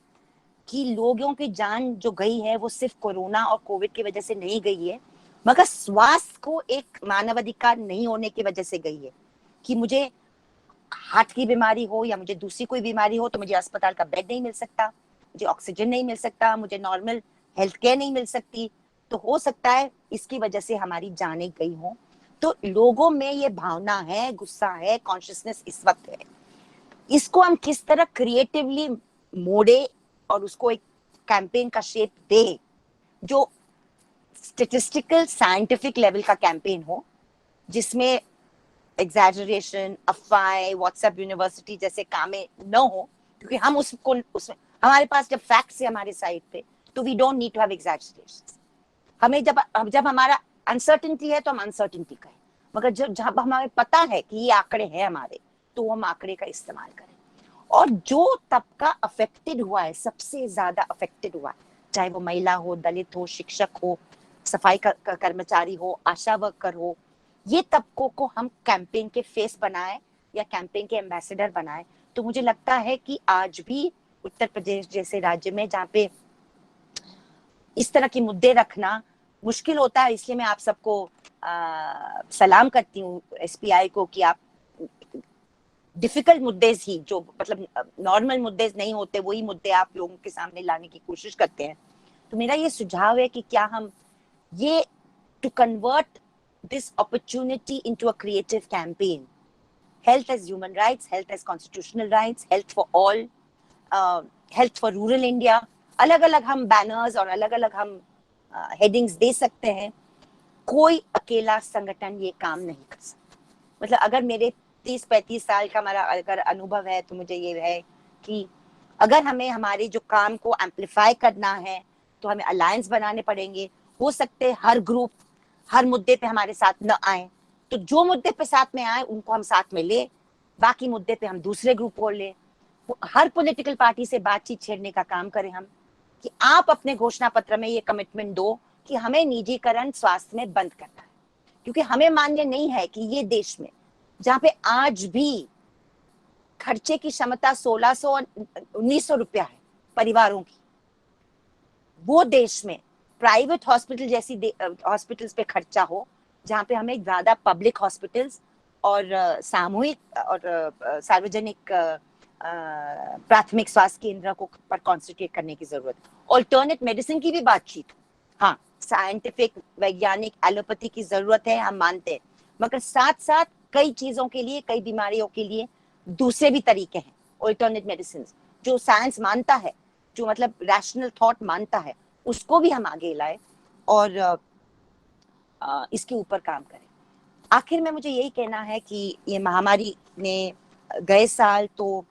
कि लोगों की जान जो गई है वो सिर्फ कोरोना और कोविड की वजह से नहीं गई है, मगर स्वास्थ्य को एक मानवाधिकार नहीं होने की वजह से गई है। कि मुझे हार्ट की बीमारी हो या मुझे दूसरी कोई बीमारी हो तो मुझे अस्पताल का बेड नहीं मिल सकता, मुझे ऑक्सीजन नहीं मिल सकता, मुझे नॉर्मल हेल्थ केयर नहीं मिल सकती, तो हो सकता है इसकी वजह से हमारी जानें गई हो। तो लोगों में ये भावना है, गुस्सा है, कॉन्शियसनेस इस वक्त है, इसको हम किस तरह क्रिएटिवली मोड़े और उसको एक कैंपेन का शेप दे जो स्टेटिस्टिकल साइंटिफिक लेवल का कैंपेन हो, जिसमें एग्जैजरेशन, अफवाहें, व्हाट्सएप यूनिवर्सिटी जैसे कामें न हो, क्योंकि हम उसमें हमारे पास जब फैक्ट्स है हमारे साइड पे, तो we don't need to have exaggeration. हमें जब हमारा अनसर्टेनिटी है तो हम अनसर्टेनिटी कहें, मगर जब हमें पता है कि ये आंकड़े हैं हमारे, तो हम आंकड़े का इस्तेमाल करें। और जो तबका अफेक्टेड हुआ है, सबसे ज्यादा अफेक्टेड हुआ है, चाहे वो महिला हो, दलित हो, शिक्षक हो, सफाई कर्मचारी हो, आशा वर्कर हो, ये तबकों को हम कैंपेन के फेस बनाए या कैंपेन के एम्बेसडर बनाए, तो मुझे लगता है कि आज भी उत्तर प्रदेश जैसे राज्य में, जहाँ पे इस तरह के मुद्दे रखना मुश्किल होता है, इसलिए मैं आप सबको सलाम करती हूँ, एसपीआई को, कि आप डिफिकल्ट मुद्दे ही, जो मतलब नॉर्मल मुद्दे नहीं होते, वही मुद्दे आप लोगों के सामने लाने की कोशिश करते हैं। तो मेरा ये सुझाव है कि क्या हम ये to convert this opportunity into a creative campaign, health as human rights, health as constitutional rights, health for all, health for rural India, अलग अलग हम बैनर्स और अलग अलग हम हेडिंग्स दे सकते हैं। कोई अकेला संगठन ये काम नहीं कर सकता। मतलब अगर मेरे 30-35 साल का हमारा अगर अनुभव है, तो मुझे ये है कि अगर हमें हमारे जो काम को एम्पलीफाई करना है, तो हमें अलायंस बनाने पड़ेंगे। हो सकते हर ग्रुप हर मुद्दे पे हमारे साथ न आए, तो जो मुद्दे पे साथ में आए उनको हम साथ में ले, बाकी मुद्दे पे हम दूसरे ग्रुप को ले। हर पॉलिटिकल पार्टी से बातचीत छेड़ने का काम करें हम, कि आप अपने घोषणा पत्र में ये कमिटमेंट दो कि हमें निजीकरण स्वास्थ्य में बंद करना है, क्योंकि हमें मान्य नहीं है कि ये देश में, जहाँ पे आज भी खर्चे की क्षमता 1600 और 1900 रुपया है परिवारों की, वो देश में प्राइवेट हॉस्पिटल जैसी हॉस्पिटल्स पे खर्चा हो, जहाँ पे हमें ज्यादा पब्लिक हॉस्पिटल्स और सामूहिक और सार्वजनिक प्राथमिक स्वास्थ्य केंद्र को पर कॉन्सेंट्रेट करने की जरूरत है। ऑल्टरनेट मेडिसिन की भी बातचीत, हाँ, साइंटिफिक वैज्ञानिक एलोपैथी की जरूरत है, हम मानते हैं, मगर साथ साथ कई चीजों के लिए, कई बीमारियों के लिए दूसरे भी तरीके हैं, ऑल्टरनेट मेडिसिन, जो साइंस मानता है, जो मतलब रैशनल थॉट मानता है, उसको भी हम आगे लाए और इसके ऊपर काम करें। आखिर में मुझे यही कहना है कि ये महामारी ने गए साल तो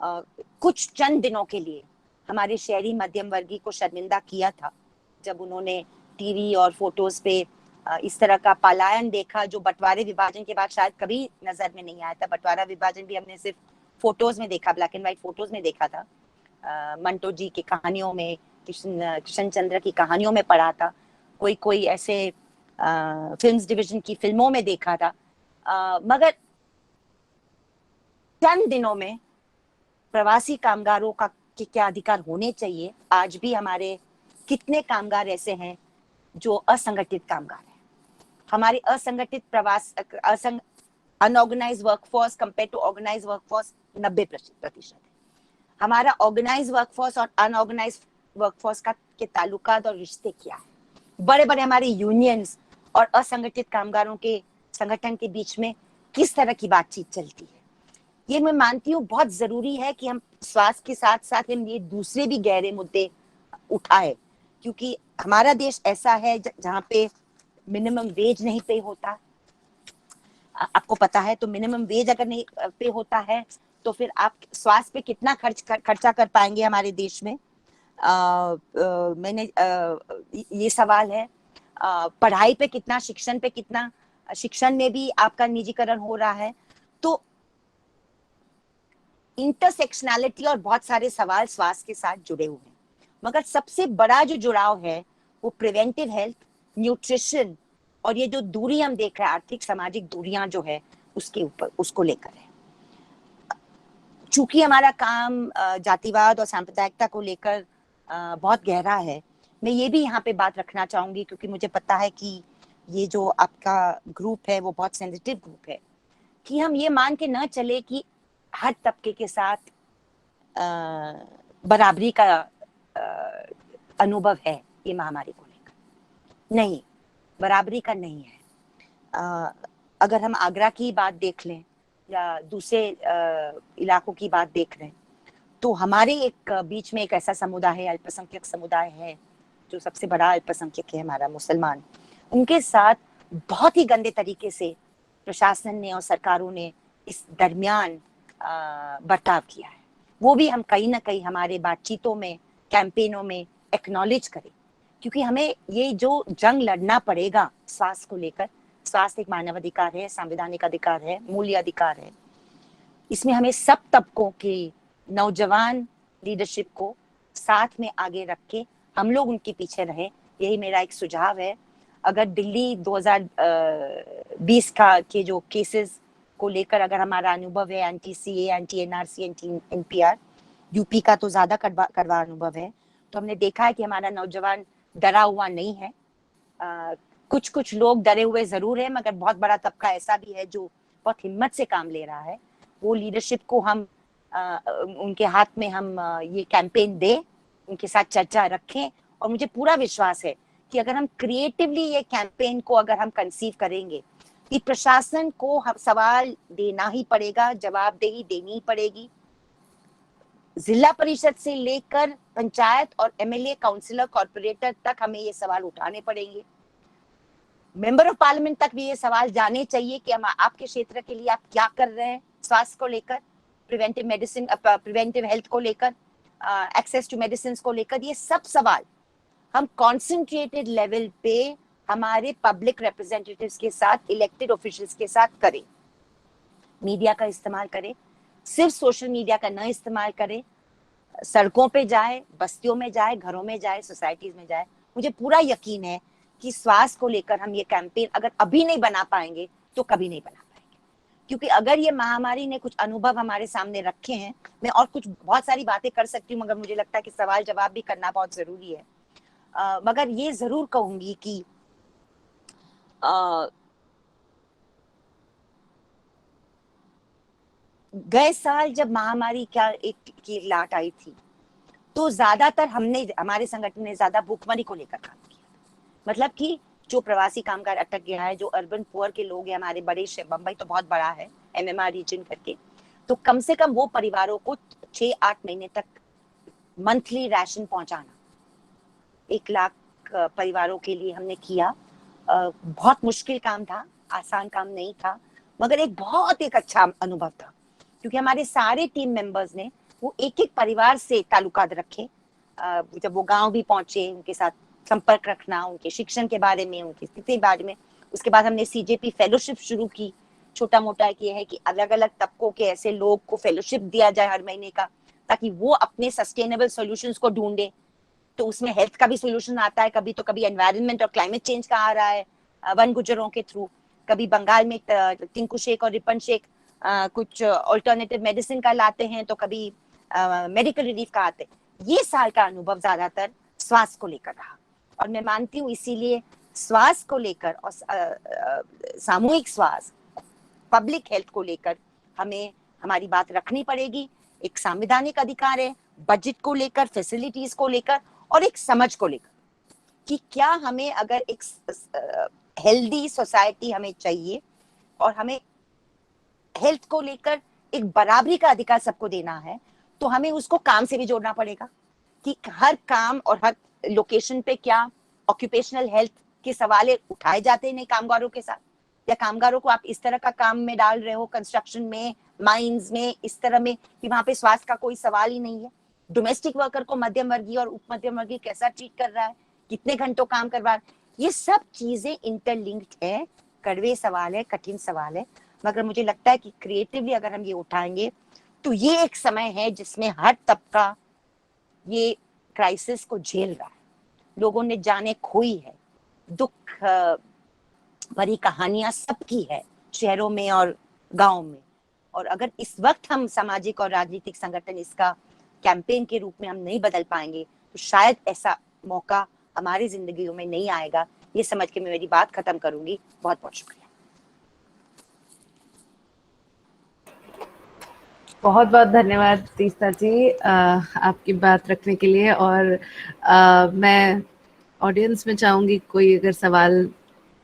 कुछ चंद दिनों के लिए हमारे शहरी मध्यम वर्गीय को शर्मिंदा किया था, जब उन्होंने टीवी और फोटोज पे इस तरह का पलायन देखा, जो बंटवारे विभाजन के बाद शायद कभी नजर में नहीं आया था। बंटवारा विभाजन भी हमने सिर्फ फोटोज में देखा, ब्लैक एंड व्हाइट फोटोज में देखा था, मंटो जी की कहानियों में, किशन चंद्र की कहानियों में पढ़ा था, कोई कोई ऐसे फिल्म्स डिवीजन की फिल्मों में देखा था, मगर चंद दिनों में प्रवासी कामगारों का के क्या अधिकार होने चाहिए। आज भी हमारे कितने कामगार ऐसे हैं जो असंगठित कामगार हैं। हमारे असंगठित प्रवास unorganised workforce compare to organised workforce 90% है। हमारा ऑर्गेनाइज वर्कफोर्स और अनऑर्गेनाइज वर्कफोर्स का के ताल्लुकात और रिश्ते क्या है, बड़े बड़े हमारे यूनियंस और असंगठित कामगारों के संगठन के बीच में किस तरह की बातचीत चलती है। ये मैं मानती हूँ बहुत जरूरी है कि हम स्वास्थ्य के साथ साथ हम ये दूसरे भी गहरे मुद्दे उठाए, क्योंकि हमारा देश ऐसा है जहाँ पे मिनिमम वेज नहीं पे होता। आपको पता है, तो मिनिमम वेज अगर नहीं पे होता है, तो फिर आप स्वास्थ्य पे कितना खर्चा कर पाएंगे हमारे देश में। मैंने ये सवाल है, पढ़ाई पे कितना, शिक्षण पे कितना, शिक्षण में भी आपका निजीकरण हो रहा है। तो इंटरसेक्शनैलिटी और बहुत सारे सवाल स्वास्थ्य के साथ जुड़े हुए हैं, मगर सबसे बड़ा जो जुड़ाव है वो प्रिवेंटिव हेल्थ, न्यूट्रिशन और ये जो दूरी हम देख रहे हैं, आर्थिक सामाजिक दूरियां जो है, उसके ऊपर, उसको लेकर है। चूंकि हमारा काम जातिवाद और सांप्रदायिकता को लेकर बहुत गहरा है, मैं ये भी यहाँ पे बात रखना चाहूंगी, क्योंकि मुझे पता है कि ये जो आपका ग्रुप है वो बहुत सेंसिटिव ग्रुप है, कि हम ये मान के न चले कि हर तबके के साथ बराबरी का अनुभव है ये महामारी को लेकर। नहीं, बराबरी का नहीं है। अगर हम आगरा की बात देख लें या दूसरे इलाकों की बात देख लें, तो हमारे एक बीच में एक ऐसा समुदाय है, अल्पसंख्यक समुदाय है, जो सबसे बड़ा अल्पसंख्यक है हमारा, मुसलमान। उनके साथ बहुत ही गंदे तरीके से प्रशासन ने और सरकारों ने इस दरमियान बर्ताव किया है। वो भी हम कहीं ना कहीं हमारे बातचीतों में, कैंपेनों में एक्नॉलेज करें, क्योंकि हमें ये जो जंग लड़ना पड़ेगा स्वास्थ्य को लेकर, स्वास्थ्य एक मानव अधिकार है, संवैधानिक अधिकार है, मूल्य अधिकार है। इसमें हमें सब तबकों के नौजवान लीडरशिप को साथ में आगे रख के हम लोग उनके पीछे रहे। यही मेरा एक सुझाव है। अगर दिल्ली 2020 का के जो केसेस को लेकर अगर हमारा अनुभव है, anti CA, anti NRC, anti NPR, UP का तो ज्यादा कड़वा अनुभव है, तो हमने देखा है कि हमारा नौजवान डरा हुआ नहीं है। कुछ कुछ लोग डरे हुए जरूर है, मगर बहुत बड़ा तबका ऐसा भी है जो बहुत हिम्मत से काम ले रहा है। वो लीडरशिप को हम उनके हाथ में हम ये कैंपेन दें, उनके साथ चर्चा रखें, और मुझे पूरा विश्वास है कि अगर हम क्रिएटिवली ये कैंपेन को अगर हम कंसीव करेंगे, कि प्रशासन को हम सवाल देना ही पड़ेगा, जवाबदेही देनी ही पड़ेगी। जिला परिषद से लेकर पंचायत और एमएलए, काउंसिलर, कॉर्पोरेटर तक हमें ये सवाल उठाने पड़ेंगे। मेंबर ऑफ पार्लियामेंट तक भी ये सवाल जाने चाहिए कि हम आपके क्षेत्र के लिए आप क्या कर रहे हैं स्वास्थ्य को लेकर, प्रिवेंटिव मेडिसिन, प्रिवेंटिव हेल्थ को लेकर, एक्सेस टू मेडिसिन को लेकर। ये सब सवाल हम कॉन्सेंट्रेटेड लेवल पे हमारे पब्लिक रिप्रेजेंटेटिव्स के साथ, इलेक्टेड ऑफिशियल्स के साथ करें। मीडिया का इस्तेमाल करें, सिर्फ सोशल मीडिया का न इस्तेमाल करें। सड़कों पे जाए, बस्तियों में जाए, घरों में जाए, सोसाइटीज में जाए। मुझे पूरा यकीन है कि स्वास्थ्य को लेकर हम ये कैंपेन अगर अभी नहीं बना पाएंगे तो कभी नहीं बना पाएंगे, क्योंकि अगर ये महामारी ने कुछ अनुभव हमारे सामने रखे हैं, मैं और कुछ बहुत सारी बातें कर सकती हूँ, मगर मुझे लगता है कि सवाल जवाब भी करना बहुत जरूरी है। मगर ये जरूर कहूंगी कि गए साल जब महामारी क्या एक की लाट आई थी, तो ज्यादातर हमने, हमारे संगठन ने ज्यादा भूखमरी को लेकर काम किया। मतलब कि जो प्रवासी कामगार अटक गया है, जो अर्बन पुअर के लोग हैं, हमारे बड़े बंबई तो बहुत बड़ा है, एमएमआर रीजन करके, तो कम से कम वो परिवारों को 6-8 महीने तक मंथली राशन पहुंचाना 1 लाख परिवारों के लिए हमने किया। बहुत मुश्किल काम था, आसान काम नहीं था, मगर एक अच्छा अनुभव था, क्योंकि हमारे सारे टीम मेंबर्स ने वो एक एक परिवार से ताल्लुकात रखे। जब वो गांव भी पहुंचे, उनके साथ संपर्क रखना, उनके शिक्षण के बारे में, उनकी स्थिति के बारे में। उसके बाद हमने सीजेपी फेलोशिप शुरू की। छोटा मोटा ये है कि अलग अलग तबकों के ऐसे लोग को फेलोशिप दिया जाए हर महीने का, ताकि वो अपने सस्टेनेबल सॉल्यूशंस को ढूंढे। तो उसमें हेल्थ का भी सोल्यूशन आता है, कभी तो कभी एनवायरनमेंट और क्लाइमेट चेंज का आ रहा है वन गुजरों के थ्रू, कभी बंगाल में टिंकू शेक और रिपन शेक कुछ ऑल्टरनेटिव मेडिसिन का लाते हैं, तो कभी मेडिकल रिलीफ का आते हैं। ये साल का अनुभव ज्यादातर स्वास्थ्य को लेकर रहा, और मैं मानती हूँ इसीलिए स्वास्थ्य को लेकर और सामूहिक स्वास्थ्य, पब्लिक हेल्थ को लेकर हमें हमारी बात रखनी पड़ेगी। एक संवैधानिक अधिकार है, बजट को लेकर, फैसिलिटीज को लेकर, और एक समझ को लेकर कि क्या हमें अगर एक हेल्दी सोसाइटी हमें चाहिए, और हमें हेल्थ को लेकर एक बराबरी का अधिकार सबको देना है, तो हमें उसको काम से भी जोड़ना पड़ेगा कि हर काम और हर लोकेशन पे क्या ऑक्यूपेशनल हेल्थ के सवाल उठाए जाते हैं नहीं कामगारों के साथ, या कामगारों को आप इस तरह का काम में डाल रहे हो, कंस्ट्रक्शन में, माइंस में, इस तरह में कि वहां पे स्वास्थ्य का कोई सवाल ही नहीं है। डोमेस्टिक वर्कर को मध्यम वर्गीय और उप मध्यम वर्गीय कैसा ट्रीट कर रहा है, कितने घंटों काम करवा, ये सब चीजें इंटरलिंक्ड है। कड़वे सवाल है, कठिन सवाल है, मगर मुझे लगता है कि क्रिएटिवली अगर हम ये उठाएंगे तो ये एक समय है जिसमें हर तबका ये क्राइसिस को झेल रहा है। लोगों ने जाने खोई है, दुख भरी कहानियां सबकी है, शहरों में और गांव में। और अगर इस वक्त हम सामाजिक और राजनीतिक संगठन इसका कैंपेन के रूप में हम नहीं बदल पाएंगे, तो शायद ऐसा मौका हमारी जिंदगियों में नहीं आएगा। ये समझ के मैं मेरी बात खत्म करूंगी। बहुत बहुत शुक्रिया। बहुत बहुत धन्यवाद तीस्ता जी आपकी बात रखने के लिए। और मैं ऑडियंस में चाहूंगी कोई अगर सवाल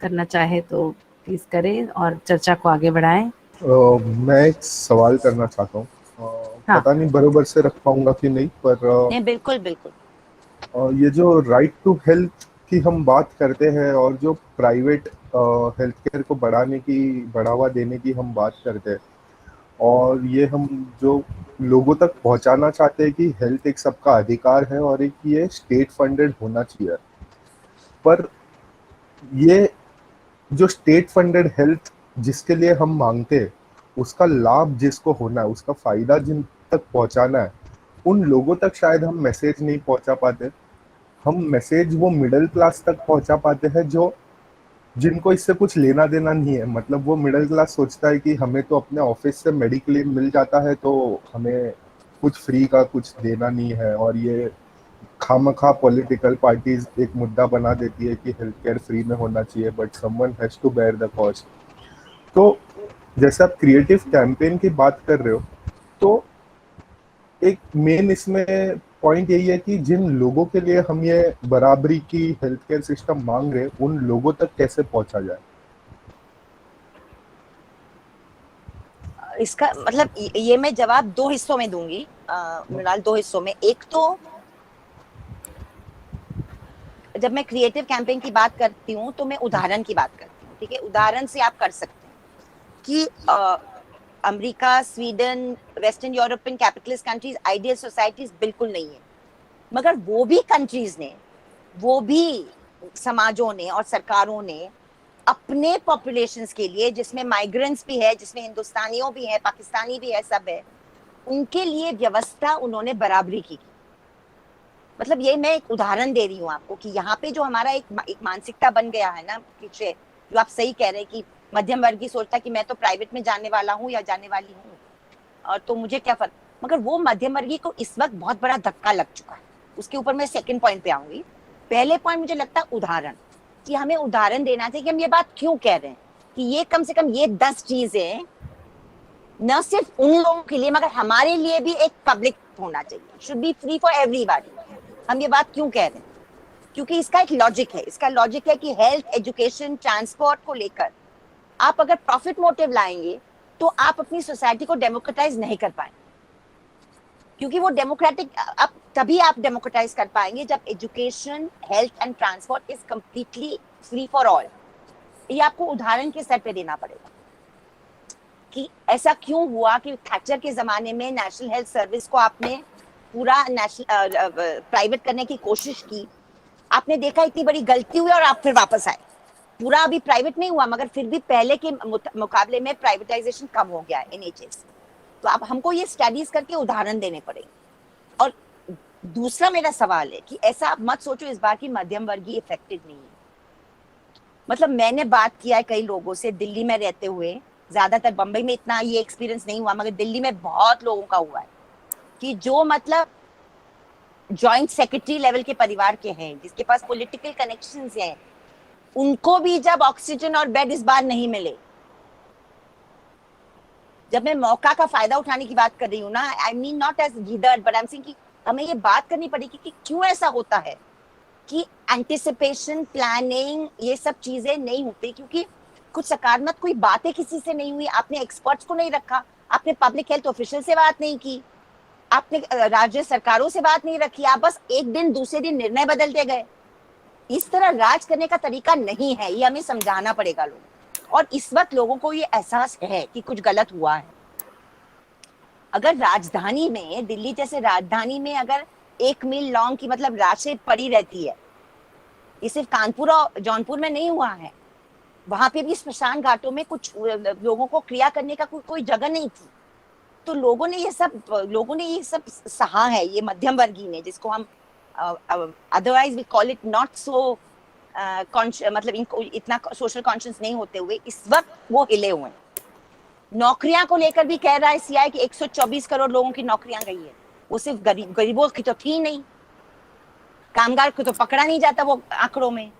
करना चाहे तो प्लीज करें और चर्चा को आगे बढ़ाएं। मैं एक सवाल करना चाहता हूँ। हाँ। पता नहीं बरोबर से रख पाऊंगा कि नहीं, पर नहीं, बिल्कुल बिल्कुल। ये जो राइट टू हेल्थ की हम बात करते हैं और जो प्राइवेट हेल्थ केयर को बढ़ावा देने की हम बात करते हैं, और ये हम जो लोगों तक पहुंचाना चाहते हैं कि हेल्थ एक सबका अधिकार है और एक ये स्टेट फंडेड होना चाहिए, पर ये जो स्टेट फंडेड हेल्थ जिसके लिए हम मांगते हैं, उसका लाभ जिसको होना है, उसका फायदा जिन तक पहुंचाना है, उन लोगों तक शायद हम मैसेज नहीं पहुंचा पाते। हम मैसेज वो मिडिल क्लास तक पहुंचा पाते हैं जो जिनको इससे कुछ लेना देना नहीं है। मतलब वो मिडिल क्लास सोचता है कि हमें तो अपने ऑफिस से मेडिक्लेम मिल जाता है, तो हमें कुछ फ्री का कुछ देना नहीं है, और ये खामखा पॉलिटिकल पार्टीज एक मुद्दा बना देती है कि हेल्थ केयर फ्री में होना चाहिए, but someone has to bear the cost. तो जैसे आप क्रिएटिव कैंपेन की बात कर रहे हो, तो एक मेन इसमें पॉइंट यही है कि जिन लोगों के लिए हम ये बराबरी की हेल्थ केयर सिस्टम मांग रहे हैं, उन लोगों तक कैसे पहुंचा जाए। इसका मतलब ये मैं जवाब दो हिस्सों में दूंगी मृणाल, दो हिस्सों में। एक तो जब मैं क्रिएटिव कैंपेन की बात करती हूँ तो मैं उदाहरण की बात करती हूँ, ठीक है। उदाहरण से आप कर सकते हैं कि America, Sweden, western European capitalist countries ideal societies बिल्कुल नहीं है, मगर वो भी कंट्रीज ने, वो भी समाजों ने और सरकारों ने अपने पॉपुलेशंस के लिए, जिसमें माइग्रेंट्स भी है, जिसमें हिंदुस्तानियों भी है, पाकिस्तानी भी है, सब है, उनके लिए व्यवस्था उन्होंने बराबरी की। मतलब ये मैं एक उदाहरण दे रही हूँ आपको कि यहाँ पे जो हमारा एक मानसिकता बन गया है ना पीछे, जो आप सही कह रहे हैं कि मध्यम वर्गीय सोचता है कि मैं तो प्राइवेट में जाने वाला हूँ या जाने वाली हूँ, और तो मुझे क्या फर्क। मगर वो मध्यम वर्गीय को इस वक्त बहुत बड़ा धक्का लग चुका है। उसके ऊपर मैं सेकंड पॉइंट पे आऊंगी। पहले पॉइंट मुझे लगता है उदाहरण, कि हमें उदाहरण देना चाहिए कि हम ये बात क्यों कह रहे हैं, कि ये कम से कम ये 10 चीजें न सिर्फ उन लोगों के लिए मगर हमारे लिए भी एक पब्लिक होना चाहिए, should be free for everybody. हम ये बात क्यों कह रहे हैं, क्योंकि इसका एक लॉजिक है। इसका लॉजिक है कि हेल्थ, एजुकेशन, ट्रांसपोर्ट को लेकर आप अगर प्रॉफिट मोटिव लाएंगे तो आप अपनी सोसाइटी को डेमोक्रेटाइज नहीं कर पाएंगे, क्योंकि वो डेमोक्रेटिक अब तभी आप डेमोक्रेटाइज कर पाएंगे जब education, health and transport is completely free for all. ये आपको उदाहरण के स्तर पे देना पड़ेगा कि ऐसा क्यों हुआ कि थैचर के जमाने में नेशनल हेल्थ सर्विस को आपने पूरा नेशनल प्राइवेट करने की कोशिश की, आपने देखा इतनी बड़ी गलती हुई और आप फिर वापस आए। पूरा अभी प्राइवेट नहीं हुआ, मगर फिर भी पहले के मुकाबले में प्राइवेटाइजेशन कम हो गया है एनएचएस। तो आप हमको ये स्टडीज करके उदाहरण देने पड़ेंगे। और दूसरा मेरा सवाल है कि ऐसा आप मत सोचो इस बार की मध्यम वर्गीय इफेक्टेड नहीं है। मतलब मैंने बात किया है कई लोगों से दिल्ली में रहते हुए, ज्यादातर बंबई में इतना ये एक्सपीरियंस नहीं हुआ, मगर दिल्ली में बहुत लोगों का हुआ है कि जो मतलब जॉइंट सेक्रेटरी लेवल के परिवार के हैं, जिसके पास पॉलिटिकल कनेक्शंस हैं, उनको भी जब ऑक्सीजन और बेड इस बार नहीं मिले। जब मैं मौका का फायदा उठाने की बात कर रही हूँ ना, आई मीन नॉट एज गीदड़, बट आई एम सेइंग कि हमें ये बात करनी पड़ेगी कि क्यों ऐसा होता है कि एंटिसिपेशन, प्लानिंग, ये सब चीजें नहीं होती, क्योंकि कुछ सकारात्मक कोई बातें किसी से नहीं हुई, आपने एक्सपर्ट्स को नहीं रखा, आपने पब्लिक हेल्थ ऑफिशियल से बात नहीं की, आपने राज्य सरकारों से बात नहीं रखी, आप बस एक दिन दूसरे दिन निर्णय बदलते गए। इस तरह राज करने का तरीका नहीं है, ये हमें समझाना पड़ेगा लोगों। और इस वक्त लोगों को ये एहसास है कि कुछ गलत हुआ है। अगर राजधानी में, दिल्ली जैसे राजधानी में अगर 1 मील लॉन्ग की मतलब लाशें पड़ी रहती है, ये सिर्फ कानपुर और जौनपुर में नहीं हुआ है, वहां पे भी स्मशान घाटों में कुछ लोगों को क्रिया करने का कोई जगह नहीं थी। तो लोगों ने ये सब सहा है, ये मध्यम वर्गीय ने, जिसको हम otherwise we call it not so मतलब इनको इतना सोशल कॉन्शियस नहीं होते हुए इस वक्त वो हिले हुए हैं। नौकरियां को लेकर भी कह रहा है सीआई कि 124 करोड़ लोगों की नौकरियां गई है। वो सिर्फ गरीबों की तो थी नहीं, कामगार को तो पकड़ा नहीं जाता वो आंकड़ों में।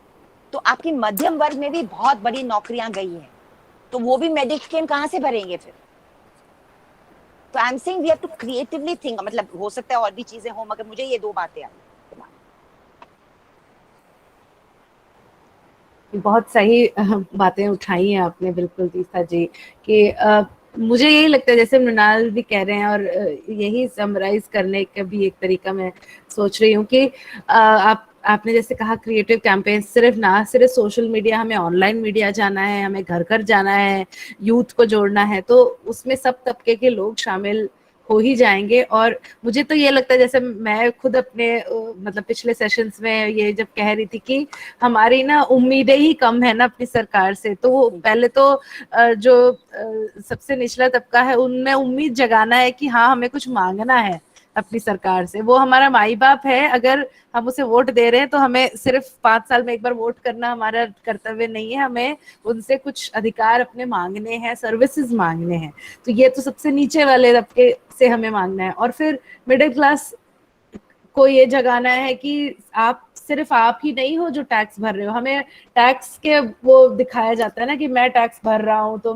तो आपकी मध्यम वर्ग में भी बहुत बड़ी नौकरियां गई है, तो वो भी मेडिक्लेम कहां से भरेंगे फिर। तो I am saying we have to creatively think. मतलब हो सकता है और भी चीजें हो, मगर मुझे ये दो बातें आई। बहुत सही बातें उठाई हैं आपने, बिल्कुल तीस्ता जी, कि मुझे यही लगता है जैसे मृणाल भी कह रहे हैं, और यही समराइज करने का भी एक तरीका मैं सोच रही हूँ कि आपने जैसे कहा क्रिएटिव कैंपेन सिर्फ सोशल मीडिया, हमें ऑनलाइन मीडिया जाना है, हमें घर घर जाना है, यूथ को जोड़ना है, तो उसमें सब तबके के लोग शामिल हो ही जाएंगे। और मुझे तो ये लगता है, जैसे मैं खुद अपने मतलब पिछले सेशंस में ये जब कह रही थी कि हमारी ना उम्मीदें ही कम है ना अपनी सरकार से, तो वो पहले तो जो सबसे निचला तबका है उनमें उम्मीद जगाना है कि हाँ हमें कुछ मांगना है अपनी सरकार से। वो हमारा माई बाप है, अगर हम उसे वोट दे रहे हैं तो हमें सिर्फ 5 साल में एक बार वोट करना हमारा कर्तव्य नहीं है, हमें उनसे कुछ अधिकार अपने मांगने हैं, सर्विसेज मांगने हैं। तो ये तो सबसे नीचे वाले तबके से हमें मांगना है। और फिर मिडिल क्लास को ये जगाना है कि आप सिर्फ आप ही नहीं हो जो टैक्स भर रहे हो। हमें टैक्स के वो दिखाया जाता है ना कि मैं टैक्स भर रहा हूँ तो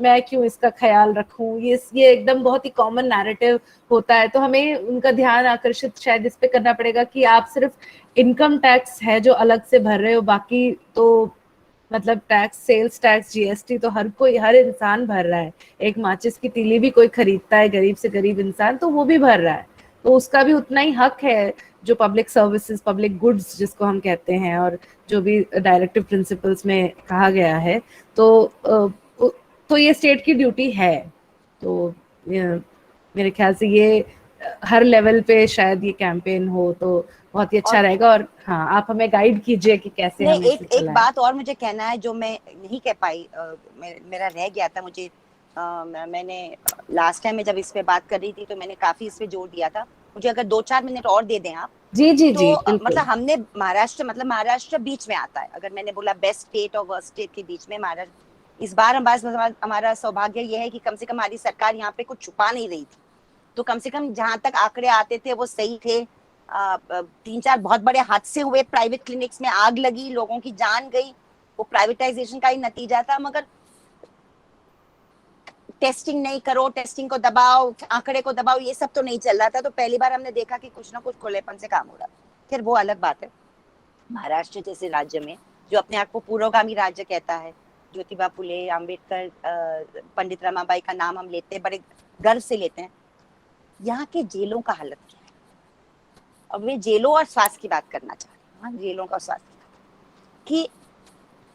मैं क्यों इसका ख्याल रखूं, ये एकदम बहुत ही कॉमन नैरेटिव होता है। तो हमें उनका ध्यान आकर्षित शायद इस पे करना पड़ेगा कि आप सिर्फ इनकम टैक्स है जो अलग से भर रहे हो, बाकी तो मतलब टैक्स, सेल्स टैक्स, जीएसटी तो हर कोई, हर इंसान भर रहा है। एक माचिस की तीली भी कोई खरीदता है, गरीब से गरीब इंसान, तो वो भी भर रहा है। तो उसका भी उतना ही हक है जो पब्लिक सर्विसेज, पब्लिक गुड्स जिसको हम कहते हैं, और जो भी डायरेक्टिव प्रिंसिपल्स में कहा गया है, तो ये स्टेट की ड्यूटी है। तो मेरे ख्याल से ये हर लेवल पे शायद ये कैंपेन हो तो बहुत ही अच्छा और रहेगा। और हाँ, आप हमें गाइड कीजिए कि कैसे नहीं, हम इसे एक चलाएं। बात और मुझे कहना है जो मैं नहीं कह पाई, मेरा रह गया था। मुझे मैंने लास्ट टाइम में जब इस पे बात कर रही थी तो मैंने काफी इस पे जोर दिया था। मुझे अगर 2-4 मिनट और दे दें आप, जी जी तो जी, बिल्कुल। मतलब हमने महाराष्ट्र, मतलब महाराष्ट्र बीच में आता है। अगर मैंने बोला बेस्ट स्टेट और वर्स्ट स्टेट के बीच में महाराष्ट्र, इस बार हमारा सौभाग्य यह है कि कम से कम हमारी सरकार यहाँ पे कुछ छुपा नहीं रही थी। तो कम से कम जहां तक आंकड़े आते थे वो सही थे। 3-4 बहुत बड़े हादसे हुए, प्राइवेट क्लिनिक्स में आग लगी, लोगों की जान गई, वो प्राइवेटाइजेशन का ही नतीजा था। मगर टेस्टिंग नहीं करो, टेस्टिंग को दबाओ, आंकड़े को दबाओ, ये सब तो नहीं चल रहा था। तो पहली बार हमने देखा कि कुछ ना कुछ खुलेपन से काम हो रहा। फिर वो अलग बात है, महाराष्ट्र जैसे राज्य में जो अपने आप को पुरोगामी राज्य कहता है, ज्योतिबा फुले, अम्बेडकर, पंडित रमाबाई का नाम हम लेते हैं, बड़े गर्व से लेते हैं। यहाँ के जेलों का हालत क्या है? अब मैं जेलों और स्वास्थ्य की बात करना चाह रही हूँ, जेलों का स्वास्थ्य की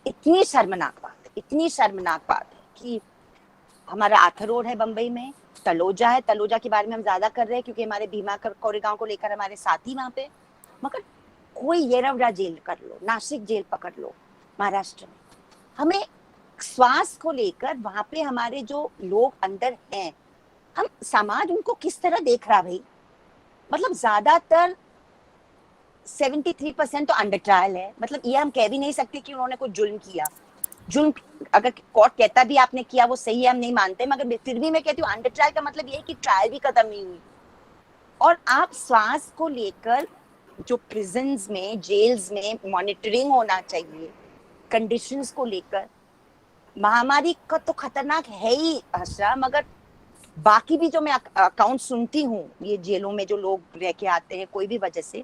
इतनी शर्मनाक बात है, इतनी शर्मनाक बात है कि हमारा आर्थर रोड है बंबई में, तलोजा है, तलोजा के बारे में हम ज्यादा कर रहे हैं क्योंकि हमारे भीमा कोरेगांव को लेकर हमारे साथी वहां पे। मगर कोई येरवड़ा जेल कर लो, नासिक जेल पकड़ लो, महाराष्ट्र में हमें स्वास्थ्य को लेकर वहां पे हमारे जो लोग अंदर हैं, हम समाज उनको किस तरह देख रहा भाई। मतलब ज्यादातर 73% तो अंडर ट्रायल है। मतलब ये हम कह भी नहीं सकते कि उन्होंने कुछ जुल्म किया। जुल्म अगर कोर्ट कहता भी आपने किया वो सही है, हम नहीं मानते, मगर फिर भी मैं कहती हूँ अंडर ट्रायल का मतलब ये है कि ट्रायल भी खत्म नहीं हुई। और आप स्वास्थ्य को लेकर जो प्रिजन्स में, जेल्स में मॉनिटरिंग होना चाहिए, कंडीशंस को लेकर, महामारी का तो खतरनाक है ही हर्षा, मगर बाकी भी जो मैं अकाउंट सुनती हूँ, ये जेलों में जो लोग रह के आते हैं कोई भी वजह से,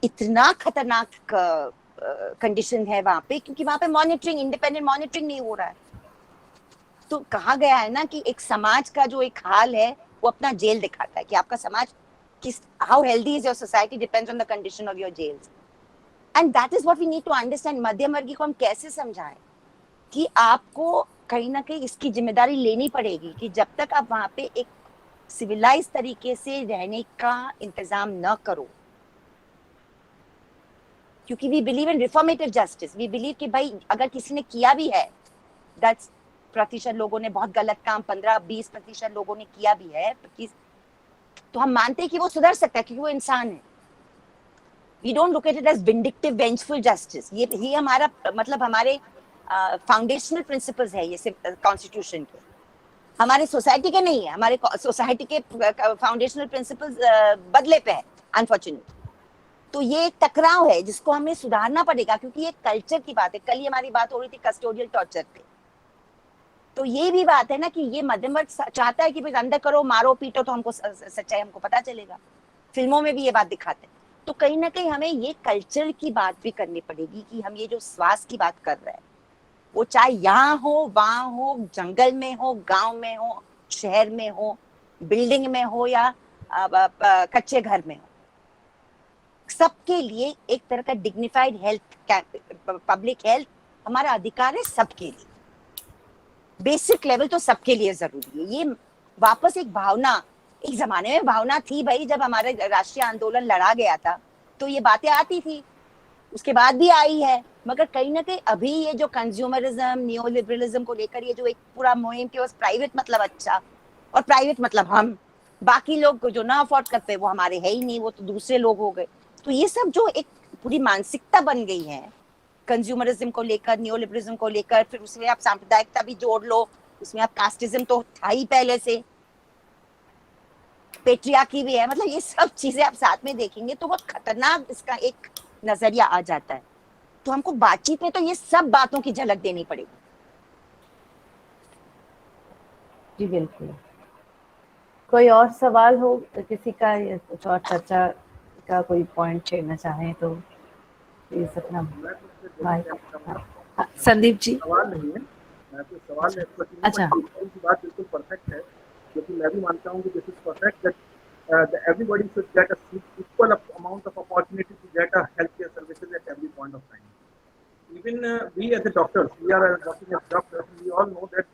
इतना खतरनाक कंडीशन है वहां पे, क्योंकि वहां पे मॉनिटरिंग, इंडिपेंडेंट मॉनिटरिंग नहीं हो रहा है। तो कहा गया है ना कि एक समाज का जो एक हाल है वो अपना जेल दिखाता है कि आपका समाज किस, how healthy is your society depends on the condition of your jails. And that is what we need to understand. मध्यम वर्गीय को हम कैसे समझाएं कि आपको कहीं ना कहीं इसकी जिम्मेदारी लेनी पड़ेगी कि जब तक आप वहां पे एक सिविलाइज तरीके से रहने का इंतजाम न करो, क्योंकि we believe in reformative justice, we believe कि भाई अगर किसी ने किया भी है, 10% लोगों ने बहुत गलत काम, 15-20% लोगों ने किया भी है, तो हम मानते हैं कि वो सुधर सकता है क्योंकि वो इंसान है। We don't look at it as vindictive vengeful justice. ये हमारा मतलब हमारे फाउंडेशनल प्रिंसिपल्स है ये कॉन्स्टिट्यूशन के, हमारे सोसाइटी के नहीं है। हमारे सोसाइटी के फाउंडेशनल प्रिंसिपल्स बदले पे है अनफॉर्चुनेट। तो ये एक टकराव है जिसको हमें सुधारना पड़ेगा, क्योंकि ये कल्चर की बात है। कल ही हमारी बात हो रही थी कस्टोडियल टॉर्चर पे, तो ये भी बात है ना कि ये मध्यम वर्ग चाहता है कि भाई अंदर करो, मारो पीटो, तो हमको सच्चाई हमको पता चलेगा। फिल्मों में भी ये बात दिखाते हैं, तो कहीं ना कहीं हमें ये कल्चर की बात भी करनी पड़ेगी कि हम ये जो स्वास्थ्य की बात कर रहे हैं, वो चाहे यहाँ हो, वहां हो, जंगल में हो, गांव में हो, शहर में हो, बिल्डिंग में हो या कच्चे घर में हो, सबके लिए एक तरह का डिग्निफाइड हेल्थ, पब्लिक हेल्थ हमारा अधिकार है सबके लिए। बेसिक लेवल तो सबके लिए जरूरी है। ये वापस एक भावना, एक जमाने में भावना थी भाई, जब हमारे राष्ट्रीय आंदोलन लड़ा गया था तो ये बातें आती थी, उसके बाद भी आई है, मगर कहीं ना कहीं अभी ये जो कंज्यूमरिज्म, नियो लिबरलिज्म को लेकर ये जो एक पूरा मुहिम के बस प्राइवेट मतलब अच्छा और प्राइवेट मतलब हम, बाकी लोग को जो ना अफोर्ड करते वो हमारे है ही नहीं, वो तो दूसरे लोग हो गए। तो ये सब जो एक पूरी मानसिकता बन गई है कंज्यूमरिज्म को लेकर, नियो लिबरलिज्म को लेकर, फिर उसमें आप सांप्रदायिकता भी जोड़ लो, उसमें आप कास्टिज्म तो था ही पहले से, पेट्रियार्की भी है, मतलब ये सब चीजें आप साथ में देखेंगे तो बहुत खतरनाक इसका एक नजरिया आ जाता है। तो हमको बातचीत में तो ये सब बातों की झलक देनी पड़ेगी। जी बिल्कुल। कोई और सवाल हो किसी का, या कुछ और चर्चा का कोई पॉइंट छेड़ना चाहें तो प्लीज अपना संदीप जी। सवाल नहीं है, मैं तो सवाल है अच्छा, की बात बिल्कुल परफेक्ट है, क्योंकि मैं भी मानता हूँ कि this is perfect that everybody should get a equal amount of opportunity to get a healthcare services at every point of time. Even we as a doctors, we are working as doctors, we all know that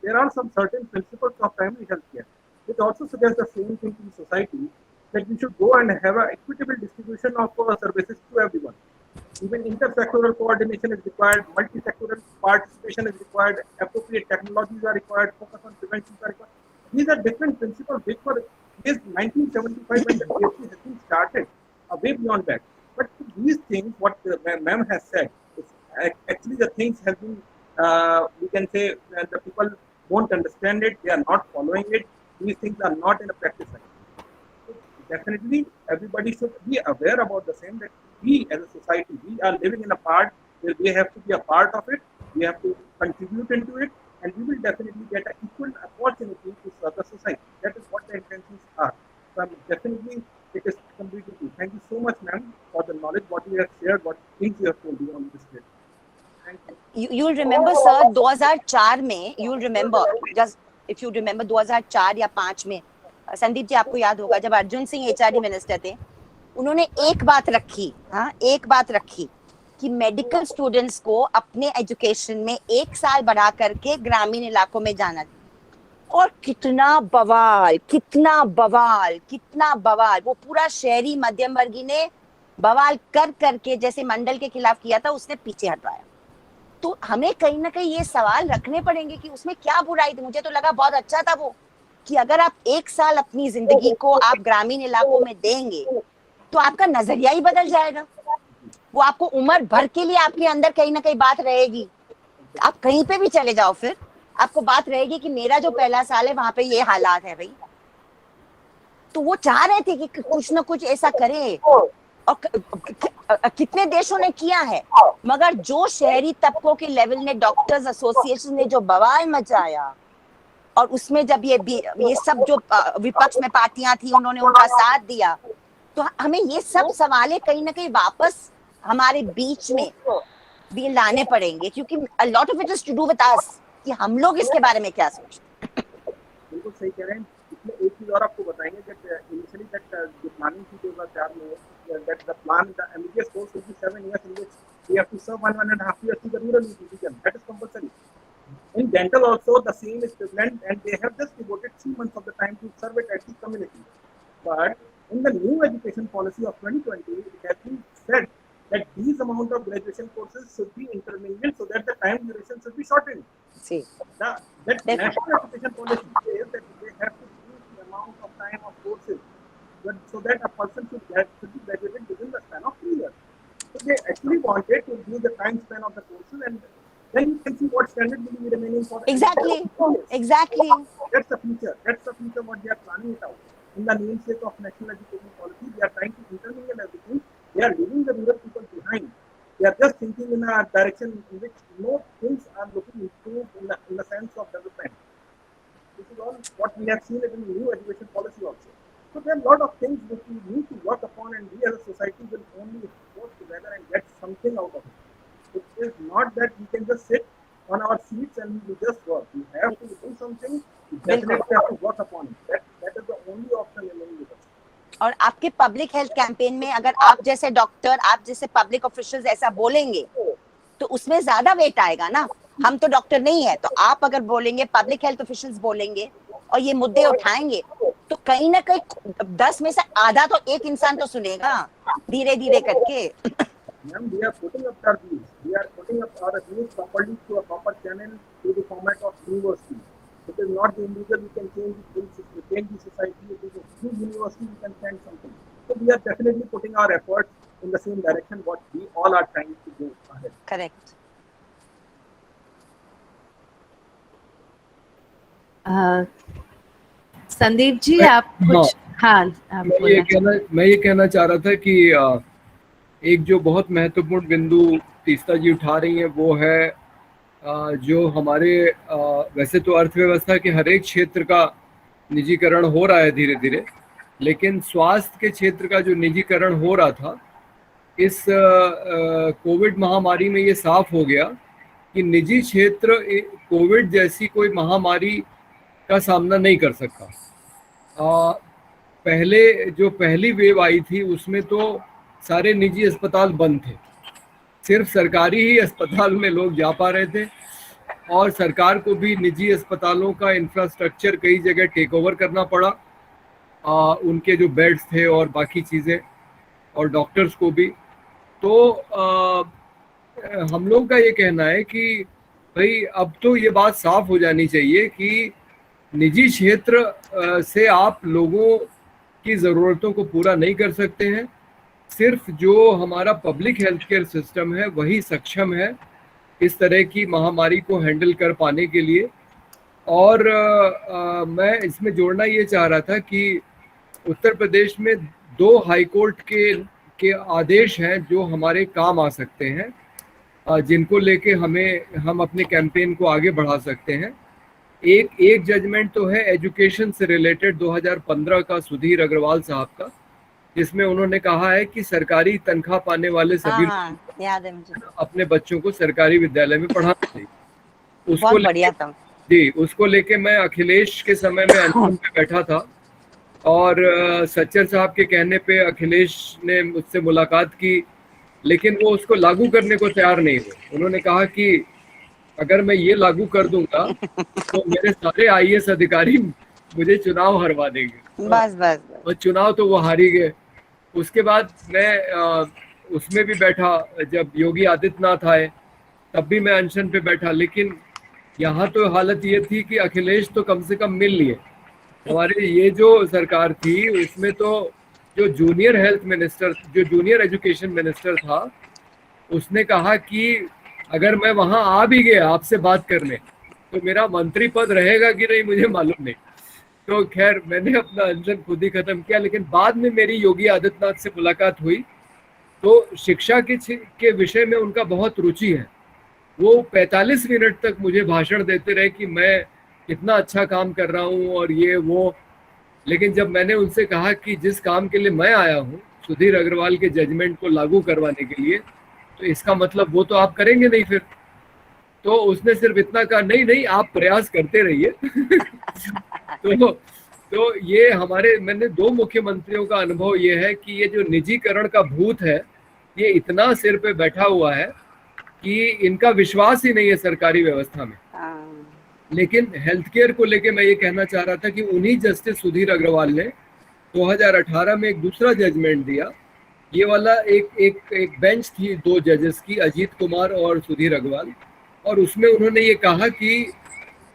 there are some certain principles of primary healthcare which also suggest the same thing to society, that we should go and have an equitable distribution of services to everyone. Even intersectoral coordination is required, multi-sectoral participation is required, appropriate technologies are required, focus on prevention are required. These are different principles which were raised 1975 when the PhD has been started, way beyond that. But these things, what ma'am has said, is actually the things have been, we can say, the people won't understand it, they are not following it, these things are not in a practice. Definitely everybody should be aware about the same, that we as a society, we are living in a part where we have to be a part of it, we have to contribute into it, and we will definitely get an equal opportunity to serve the society. That is what the intentions are. So definitely it is completely true. Thank you so much, ma'am, for the knowledge, what you have shared, what things you have told me on this day. Thank you. You'll remember sir, 2004 में, you'll remember, just if you remember 2004 या 5 में, संदीप जी आपको याद होगा, जब Arjun Singh HRD minister थे, उन्होंने एक बात रखी, हाँ एक बात रखी कि मेडिकल स्टूडेंट्स को अपने एजुकेशन में 1 साल बढ़ा करके ग्रामीण इलाकों में जाना। और कितना बवाल, कितना बवाल, कितना बवाल, वो पूरा शहरी मध्यम वर्गीय ने बवाल कर करके, जैसे मंडल के खिलाफ किया था, उसने पीछे हटवाया। तो हमें कहीं ना कहीं ये सवाल रखने पड़ेंगे कि उसमें क्या बुराई थी। मुझे तो लगा बहुत अच्छा था वो, कि अगर आप 1 साल अपनी जिंदगी को आप ग्रामीण इलाकों में देंगे तो आपका नजरिया ही बदल जाएगा। वो आपको उम्र भर के लिए आपके अंदर कहीं ना कहीं बात रहेगी। आप कहीं पे भी चले जाओ, फिर आपको बात रहेगी कि मेरा जो पहला साल है वहां पे ये हालात है भाई। तो वो चाह रहे थे कि कुछ ना कुछ ऐसा करें, और कितने देशों ने किया है, मगर जो शहरी तबकों के लेवल ने, डॉक्टर्स एसोसिएशन ने जो बवाल मचाया, और उसमें जब ये सब जो विपक्ष में पार्टियां थी उन्होंने उनका साथ दिया, तो हमें ये सब सवाल कहीं ना कहीं वापस हमारे बीच में भी लाने पड़ेंगे, क्योंकि a lot of it is to do with us, कि हम लोग इसके बारे में क्या सोचते हैं। बिल्कुल सही कह रहे हैं। इसमें एक चीज और आपको बताएंगे, that initially that the planning थी 2004 में, that the plan, the MBBS course will be 7 years in which we have to serve 1.5 years to the rural region. That is compulsory. In dental also the same is prevalent, and they have just devoted 3 months of the time to serve it at the community. But in the new education policy of 2020, it has been said that these amount of graduation courses should be intermingled so that the time duration should be shortened. See, That national education policy says that they have to reduce the amount of time of courses, so that a person should be graduated within the span of 3 years. So they actually wanted to reduce the time span of the courses, and then you can see what standard will be remaining for. exactly. That's the future. What they are planning it out. In the namesake of national education policy, they are trying to intermingle everything. They are leaving the rural people behind. They are just thinking in a direction in which no things are looking improved in the sense of development. This is all what we have seen in the new education policy also. So there are a lot of things which we need to work upon, and we as a society will only work together and get something out of it. It is not that we can just sit on our seats and we just work. We have to do something. We definitely have to work upon it. That is the only option remaining with us. और आपके public health campaign में अगर आप जैसे doctor, आप जैसे public officials ऐसा बोलेंगे तो उसमें ज्यादा वेट आएगा ना। हम तो डॉक्टर नहीं है, तो आप अगर बोलेंगे, पब्लिक हेल्थ ऑफिशियल्स बोलेंगे और ये मुद्दे उठाएंगे तो कहीं ना कहीं 10 में से आधा तो एक इंसान तो सुनेगा धीरे धीरे करके। Ma'am, we are putting up our views. We are putting up our views properly to a proper channel to the format of university. It is not the individual who can change the society. It is through university we can change something. So we are definitely putting our efforts in the same direction what we all are trying to go ahead. Correct. Sandeep ji आप कुछ? हाँ, मैं ये कहना चाह रहा था कि एक जो बहुत महत्वपूर्ण बिंदु तीस्ता जी उठा रही हैं वो है जो हमारे वैसे तो अर्थव्यवस्था के हर एक क्षेत्र का निजीकरण हो रहा है धीरे धीरे, लेकिन स्वास्थ्य के क्षेत्र का जो निजीकरण हो रहा था इस कोविड महामारी में ये साफ हो गया कि निजी क्षेत्र कोविड जैसी कोई महामारी का सामना नहीं कर सका। पहले जो पहली वेव आई थी उसमें तो सारे निजी अस्पताल बंद थे, सिर्फ सरकारी ही अस्पताल में लोग जा पा रहे थे और सरकार को भी निजी अस्पतालों का इंफ्रास्ट्रक्चर कई जगह टेक ओवर करना पड़ा, उनके जो बेड्स थे और बाकी चीज़ें, और डॉक्टर्स को भी। तो हम लोग का ये कहना है कि भाई अब तो ये बात साफ हो जानी चाहिए कि निजी क्षेत्र से आप लोगों की ज़रूरतों को पूरा नहीं कर सकते हैं। सिर्फ जो हमारा पब्लिक हेल्थ केयर सिस्टम है वही सक्षम है इस तरह की महामारी को हैंडल कर पाने के लिए। और मैं इसमें जोड़ना ये चाह रहा था कि उत्तर प्रदेश में 2 हाई कोर्ट के आदेश हैं जो हमारे काम आ सकते हैं, जिनको लेके हम अपने कैंपेन को आगे बढ़ा सकते हैं। एक जजमेंट तो है एजुकेशन से रिलेटेड 2015 का सुधीर अग्रवाल साहब का, जिसमें उन्होंने कहा है कि सरकारी तनख्वाह पाने वाले सभी याद है मुझे, अपने बच्चों को सरकारी विद्यालय में पढ़ाना चाहिए। बहुत बढ़िया था जी। उसको लेके मैं अखिलेश के समय में अनशन पे बैठा था और सच्चर साहब के कहने पे अखिलेश ने मुझसे मुलाकात की, लेकिन वो उसको लागू करने को तैयार नहीं हुए। उन्होंने कहा कि अगर मैं ये लागू कर दूंगा तो मेरे सारे आईएएस अधिकारी मुझे चुनाव हरवा देंगे। बस। और चुनाव तो वो हार ही गए। उसके बाद मैं उसमें भी बैठा, जब योगी आदित्यनाथ आए तब भी मैं अनशन पे बैठा, लेकिन यहाँ तो हालत ये थी कि अखिलेश तो कम से कम मिल लिए। हमारे ये जो सरकार थी उसमें तो जो जूनियर हेल्थ मिनिस्टर, जो जूनियर एजुकेशन मिनिस्टर था, उसने कहा कि अगर मैं वहाँ आ भी गया आपसे बात करने तो मेरा मंत्री पद रहेगा कि नहीं मुझे मालूम नहीं। तो खैर मैंने अपना अनशन खुद ही खत्म किया। लेकिन बाद में मेरी योगी आदित्यनाथ से मुलाकात हुई तो शिक्षा के विषय में उनका बहुत रुचि है। वो 45 मिनट तक मुझे भाषण देते रहे कि मैं कितना अच्छा काम कर रहा हूँ और ये वो। लेकिन जब मैंने उनसे कहा कि जिस काम के लिए मैं आया हूँ सुधीर अग्रवाल के जजमेंट को लागू करवाने के लिए, तो इसका मतलब वो तो आप करेंगे नहीं फिर। तो उसने सिर्फ इतना कहा, नहीं आप प्रयास करते रहिए। तो ये मैंने 2 मुख्यमंत्रियों का अनुभव ये है कि ये जो निजीकरण का भूत है ये इतना सिर पे बैठा हुआ है कि इनका विश्वास ही नहीं है सरकारी व्यवस्था में। लेकिन हेल्थ केयर को लेके मैं ये कहना चाह रहा था कि उन्हीं जस्टिस सुधीर अग्रवाल ने 2018 में एक दूसरा जजमेंट दिया। ये वाला एक बेंच थी 2 जजेस की, अजीत कुमार और सुधीर अग्रवाल, और उसमें उन्होंने ये कहा कि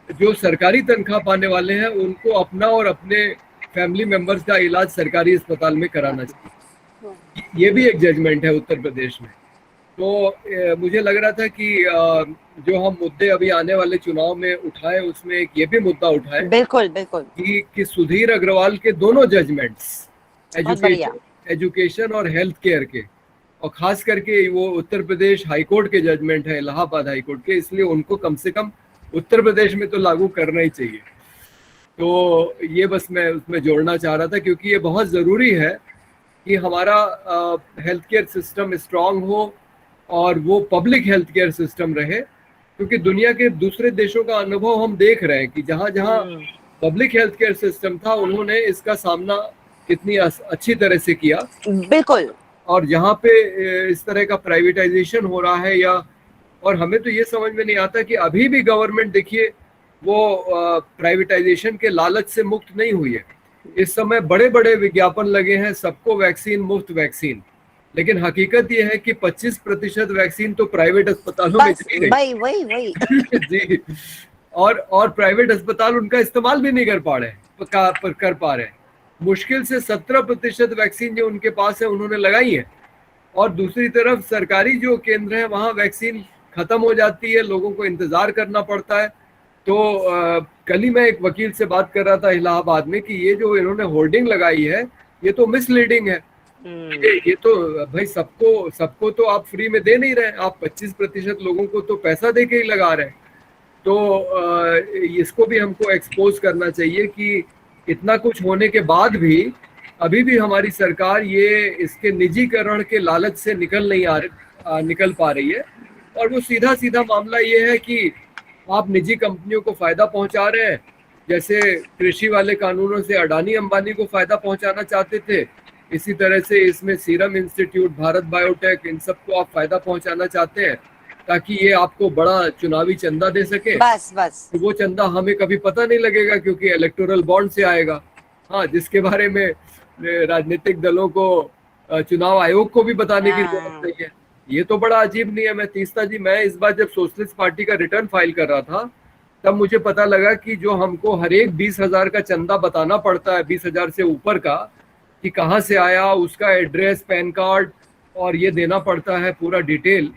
जो सरकारी तनख्वाह पाने वाले हैं उनको अपना और अपने फैमिली मेंबर्स का इलाज सरकारी अस्पताल में कराना चाहिए। ये भी एक जजमेंट है उत्तर प्रदेश में। तो मुझे लग रहा था कि जो हम मुद्दे अभी आने वाले चुनाव में उठाए उसमें एक ये भी मुद्दा उठाए, बिल्कुल कि सुधीर अग्रवाल के दोनों जजमेंट्स एजुकेशन और हेल्थ केयर के, और खास करके वो उत्तर प्रदेश हाईकोर्ट के जजमेंट है, इलाहाबाद हाईकोर्ट के, इसलिए उनको कम से कम उत्तर प्रदेश में तो लागू करना ही चाहिए। तो ये बस मैं उसमें जोड़ना चाह रहा था क्योंकि ये बहुत ज़रूरी है कि हमारा हेल्थ केयर सिस्टम स्ट्रांग हो और वो पब्लिक हेल्थ केयर सिस्टम रहे, क्योंकि दुनिया के दूसरे देशों का अनुभव हम देख रहे हैं कि जहाँ जहाँ पब्लिक हेल्थ केयर सिस्टम था उन्होंने इसका सामना कितनी अच्छी तरह से किया। बिल्कुल। और यहाँ पे इस तरह का प्राइवेटाइजेशन हो रहा है, या और हमें तो ये समझ में नहीं आता कि अभी भी गवर्नमेंट देखिए वो प्राइवेटाइजेशन के लालच से मुक्त नहीं हुई है। इस समय बड़े बड़े विज्ञापन लगे हैं, सबको वैक्सीन, मुफ्त वैक्सीन, लेकिन हकीकत ये है कि 25% वैक्सीन तो प्राइवेट अस्पतालों में चली गई। वही जी, और प्राइवेट अस्पताल उनका इस्तेमाल भी नहीं कर पा रहे। मुश्किल से 17% वैक्सीन जो उनके पास है उन्होंने लगाई है, और दूसरी तरफ सरकारी जो केंद्र है वहां वैक्सीन खत्म हो जाती है, लोगों को इंतजार करना पड़ता है। तो कल ही मैं एक वकील से बात कर रहा था इलाहाबाद में कि ये जो इन्होंने होर्डिंग लगाई है ये तो मिसलीडिंग है। ये तो भाई सबको तो आप फ्री में दे नहीं रहे, आप 25% लोगों को तो पैसा दे के ही लगा रहे हैं। तो इसको भी हमको एक्सपोज करना चाहिए कि इतना कुछ होने के बाद भी अभी भी हमारी सरकार ये इसके निजीकरण के लालच से निकल पा रही है। और वो सीधा सीधा मामला ये है कि आप निजी कंपनियों को फायदा पहुंचा रहे हैं, जैसे कृषि वाले कानूनों से अडानी अंबानी को फायदा पहुंचाना चाहते थे, इसी तरह से इसमें सीरम इंस्टीट्यूट, भारत बायोटेक, इन सबको आप फायदा पहुंचाना चाहते हैं ताकि ये आपको बड़ा चुनावी चंदा दे सके। बस वो चंदा हमें कभी पता नहीं लगेगा क्योंकि इलेक्टोरल बॉन्ड से आएगा। हाँ, जिसके बारे में राजनीतिक दलों को चुनाव आयोग को भी बताने की जरूरत नहीं है। ये तो बड़ा अजीब नियम है। तीस्ता जी, मैं इस बार जब सोशलिस्ट पार्टी का रिटर्न फाइल कर रहा था तब मुझे पता लगा कि जो हमको हर एक 20,000 का चंदा बताना पड़ता है, 20,000 से ऊपर का, कि कहाँ से आया, उसका एड्रेस, पैन कार्ड, और ये देना पड़ता है पूरा डिटेल।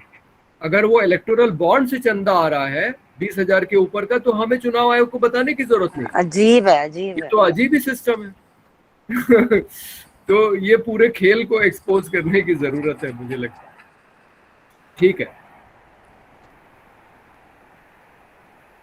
अगर वो इलेक्टोरल बॉन्ड से चंदा आ रहा है 20,000 के ऊपर का तो हमें चुनाव आयोग को बताने की जरूरत नहीं। अजीब है। ये तो अजीब ही सिस्टम है। तो ये पूरे खेल को एक्सपोज करने की जरूरत है, मुझे लगता है। ठीक है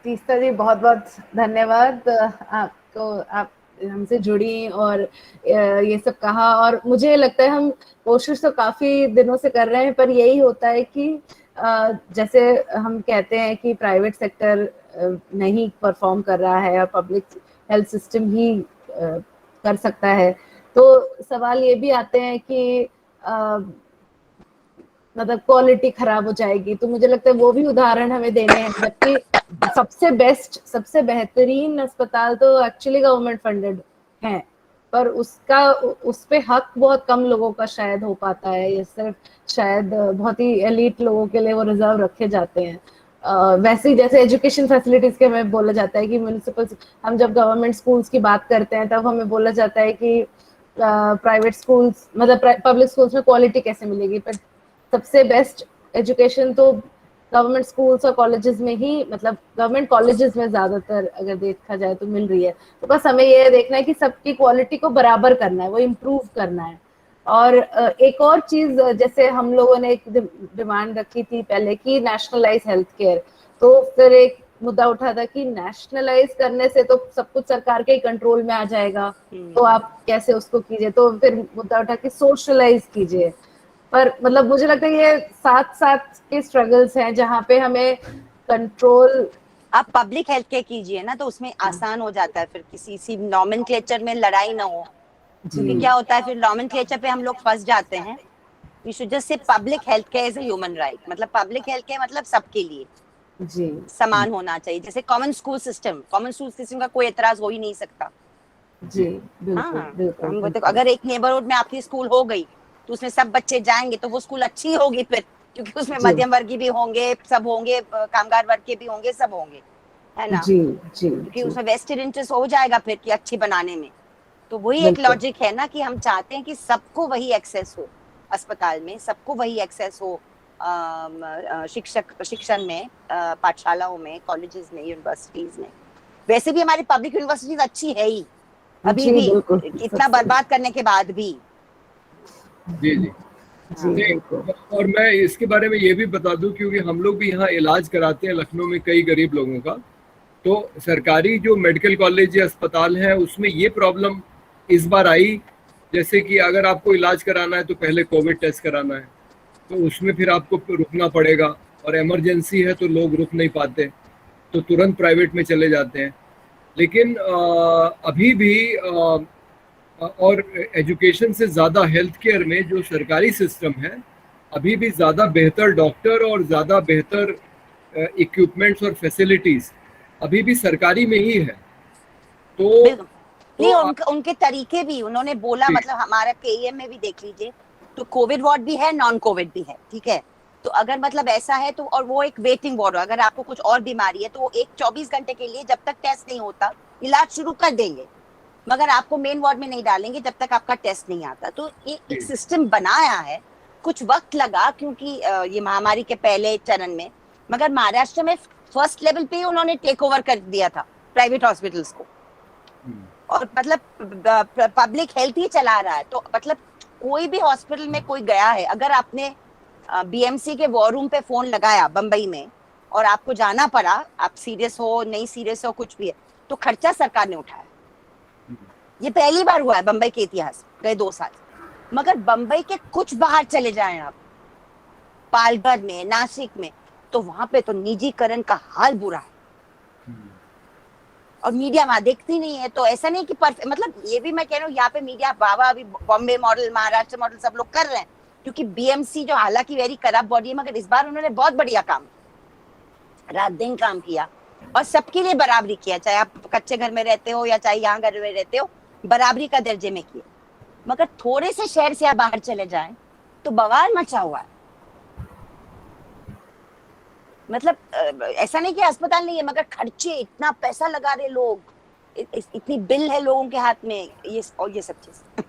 तीस्ता जी, बहुत बहुत धन्यवाद आपको, आप हमसे जुड़ी और ये सब कहा। और मुझे लगता है हम कोशिश तो काफी दिनों से कर रहे हैं, पर यही होता है कि जैसे हम कहते हैं कि प्राइवेट सेक्टर नहीं परफॉर्म कर रहा है और पब्लिक हेल्थ सिस्टम ही कर सकता है, तो सवाल ये भी आते हैं कि मतलब क्वालिटी खराब हो जाएगी। तो मुझे लगता है वो भी उदाहरण हमें देने हैं, जबकि सबसे बेस्ट, सबसे बेहतरीन अस्पताल तो एक्चुअली गवर्नमेंट फंडेड हैं, पर उस पे हक बहुत कम लोगों का शायद हो पाता है। ये सिर्फ शायद बहुत ही एलीट लोगों के लिए वो रिजर्व रखे जाते हैं। वैसे ही जैसे एजुकेशन फैसिलिटीज के में बोला जाता है कि म्युनिसिपल, हम जब गवर्नमेंट स्कूल्स की बात करते हैं तब हमें बोला जाता है कि प्राइवेट स्कूल्स, मतलब पब्लिक स्कूल्स में क्वालिटी कैसे मिलेगी, पर सबसे बेस्ट एजुकेशन तो गवर्नमेंट स्कूल्स और कॉलेजेस में ही, मतलब गवर्नमेंट कॉलेजेस में ज्यादातर अगर देखा जाए तो मिल रही है। तो बस हमें ये देखना है कि सबकी क्वालिटी को बराबर करना है, वो इम्प्रूव करना है। और एक और चीज, जैसे हम लोगों ने एक डिमांड रखी थी पहले कि नेशनलाइज हेल्थ केयर, तो फिर एक मुद्दा उठा था कि नेशनलाइज करने से तो सब कुछ सरकार के ही कंट्रोल में आ जाएगा, तो आप कैसे उसको कीजिए। तो फिर मुद्दा उठा कि सोशलाइज कीजिए। पर मतलब मुझे लगता है ये साथ साथ के स्ट्रगल्स हैं जहाँ पे हमें कंट्रोल, आप पब्लिक हेल्थ केयर कीजिए ना तो उसमें आसान हो जाता है, फिर किसी नॉमेनक्लेचर में लड़ाई ना हो। क्योंकि क्या होता है फिर नॉमेनक्लेचर पे हम लोग फंस जाते हैं। We should just say public health care is a human right, मतलब पब्लिक हेल्थ केयर मतलब सबके लिए जी समान होना चाहिए। जैसे कॉमन स्कूल सिस्टम का कोई एतराज हो ही नहीं सकता। जी बिल्कुल, बिल्कुल, हम तो अगर एक नेबरहुड में आपकी स्कूल हो गई तो उसमें सब बच्चे जाएंगे तो वो स्कूल अच्छी होगी फिर, क्योंकि उसमें मध्यम वर्गीय भी होंगे, सब होंगे, कामगार वर्ग के भी होंगे, सब होंगे, है ना। जी जी, क्योंकि उसमें वेस्टेड इंटरेस्ट हो जाएगा फिर कि अच्छी बनाने में। तो वही एक लॉजिक है ना कि हम चाहते हैं कि सबको वही एक्सेस हो अस्पताल में, सबको वही एक्सेस हो शिक्षण में, पाठशालाओं में, कॉलेजेस में, यूनिवर्सिटीज में। वैसे भी हमारी पब्लिक यूनिवर्सिटीज अच्छी है ही अभी भी, इतना बर्बाद करने के बाद भी। जी जी जी। और मैं इसके बारे में ये भी बता दूं, क्योंकि हम लोग भी यहाँ इलाज कराते हैं लखनऊ में कई गरीब लोगों का, तो सरकारी जो मेडिकल कॉलेज या अस्पताल है उसमें ये प्रॉब्लम इस बार आई, जैसे कि अगर आपको इलाज कराना है तो पहले कोविड टेस्ट कराना है, तो उसमें फिर आपको रुकना पड़ेगा, और इमरजेंसी है तो लोग रुक नहीं पाते, तो तुरंत प्राइवेट में चले जाते हैं। लेकिन अभी भी और एजुकेशन से ज़्यादा हेल्थ केयर में जो सरकारी सिस्टम है, अभी भी ज़्यादा बेहतर डॉक्टर और ज़्यादा बेहतर इक्विपमेंट्स और फैसिलिटीज़ अभी भी सरकारी में ही है। तो नहीं, उनके तरीके भी उन्होंने बोला, मतलब हमारा केईएम में भी देख लीजिए तो कोविड वार्ड भी है, नॉन कोविड भी है, ठीक है। तो अगर मतलब ऐसा है तो, और वो एक वेटिंग वार्ड, अगर आपको कुछ और बीमारी है तो वो एक 24 घंटे के लिए जब तक टेस्ट नहीं होता इलाज शुरू कर देंगे, मगर आपको मेन वार्ड में नहीं डालेंगे जब तक आपका टेस्ट नहीं आता। तो एक सिस्टम बनाया है, कुछ वक्त लगा क्योंकि ये महामारी के पहले चरण में, मगर महाराष्ट्र में फर्स्ट लेवल पे उन्होंने टेक ओवर कर दिया था प्राइवेट हॉस्पिटल्स को, और मतलब पब्लिक हेल्थ ही चला रहा है। तो मतलब कोई भी हॉस्पिटल में कोई गया है, अगर आपने बीएमसी के वॉर रूम पे फोन लगाया बंबई में और आपको जाना पड़ा, आप सीरियस हो नहीं सीरियस हो कुछ भी है, तो खर्चा सरकार ने उठाया। ये पहली बार हुआ है बंबई के इतिहास गए 2 साल। मगर बंबई के कुछ बाहर चले जाएं आप, पालघर में, नासिक में, तो वहां पे तो निजीकरण का हाल बुरा है, और मीडिया वहां देखती नहीं है। तो ऐसा नहीं कि मतलब ये भी मैं कह रहा हूँ, यहाँ पे मीडिया बाबा अभी बॉम्बे मॉडल, महाराष्ट्र मॉडल सब लोग कर रहे हैं, क्योंकि बीएमसी जो हालांकि वेरी करप्ट बॉडी है, मगर इस बार उन्होंने बहुत बढ़िया काम, रात दिन काम किया और सबके लिए बराबरी किया, चाहे आप कच्चे घर में रहते हो या चाहे यहाँ घर में रहते हो, बराबरी का दर्जे में किया। मगर थोड़े से शहर से आप बाहर चले जाएं तो बवाल मचा हुआ है। मतलब ऐसा नहीं कि अस्पताल नहीं है, मगर खर्चे, इतना पैसा लगा रहे लोग, इतनी बिल है लोगों के हाथ में, ये सब चीज।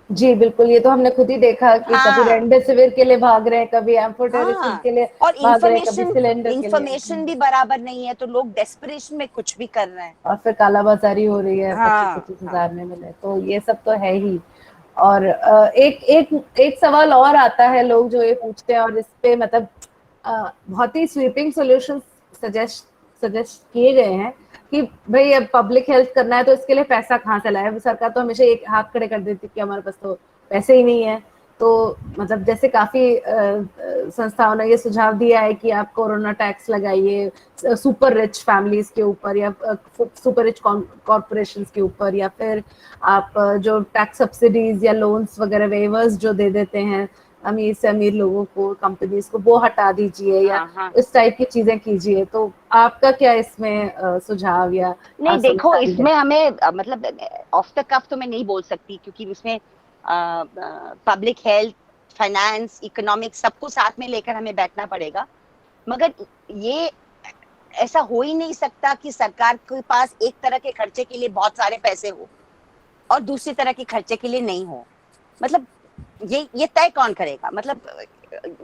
जी बिल्कुल, ये तो हमने खुद ही देखा कि कभी रेमडेसिविर के लिए भाग रहे हैं, कभी एम्फोटेरिसिन के लिए और भाग रहे हैं, कभी सिलेंडर के लिए। इंफॉर्मेशन भी बराबर नहीं है, तो लोग डेस्परेशन में कुछ भी कर रहे हैं, और फिर कालाबाजारी हो रही है, 25-25 हजार में मिले, तो ये सब तो है ही। और एक सवाल और आता है, लोग जो ये पूछते हैं, और इस पे मतलब बहुत ही स्वीपिंग सॉल्यूशंस सजेस्ट किए गए हैं कि भाई अब पब्लिक हेल्थ करना है तो इसके लिए पैसा कहाँ से लाए। सरकार तो हमेशा एक हाथ खड़े कर देती कि हमारे पास तो पैसे ही नहीं है। तो मतलब जैसे काफी संस्थाओं ने ये सुझाव दिया है कि आप कोरोना टैक्स लगाइए सुपर रिच फैमिलीज के ऊपर, या सुपर रिच कॉर्पोरेशंस के ऊपर, या फिर आप जो टैक्स सब्सिडीज या लोन्स वगैरह वेवर्स जो दे देते हैं अमीर से अमीर लोगों को, कंपनीज को, वो हटा दीजिए, या इस टाइप की चीजें कीजिए। तो आपका क्या इसमें सुझाव या? नहीं देखो, इसमें हमें मतलब ऑफ द कफ तो मैं नहीं बोल सकती, क्योंकि उसमें पब्लिक हेल्थ, फाइनेंस, इकोनॉमिक्स सबको साथ में लेकर हमें बैठना पड़ेगा। मगर ये ऐसा हो ही नहीं सकता कि सरकार के पास एक तरह के खर्चे के लिए बहुत सारे पैसे हो और दूसरी तरह के खर्चे के लिए नहीं हो। मतलब ये तय कौन करेगा? मतलब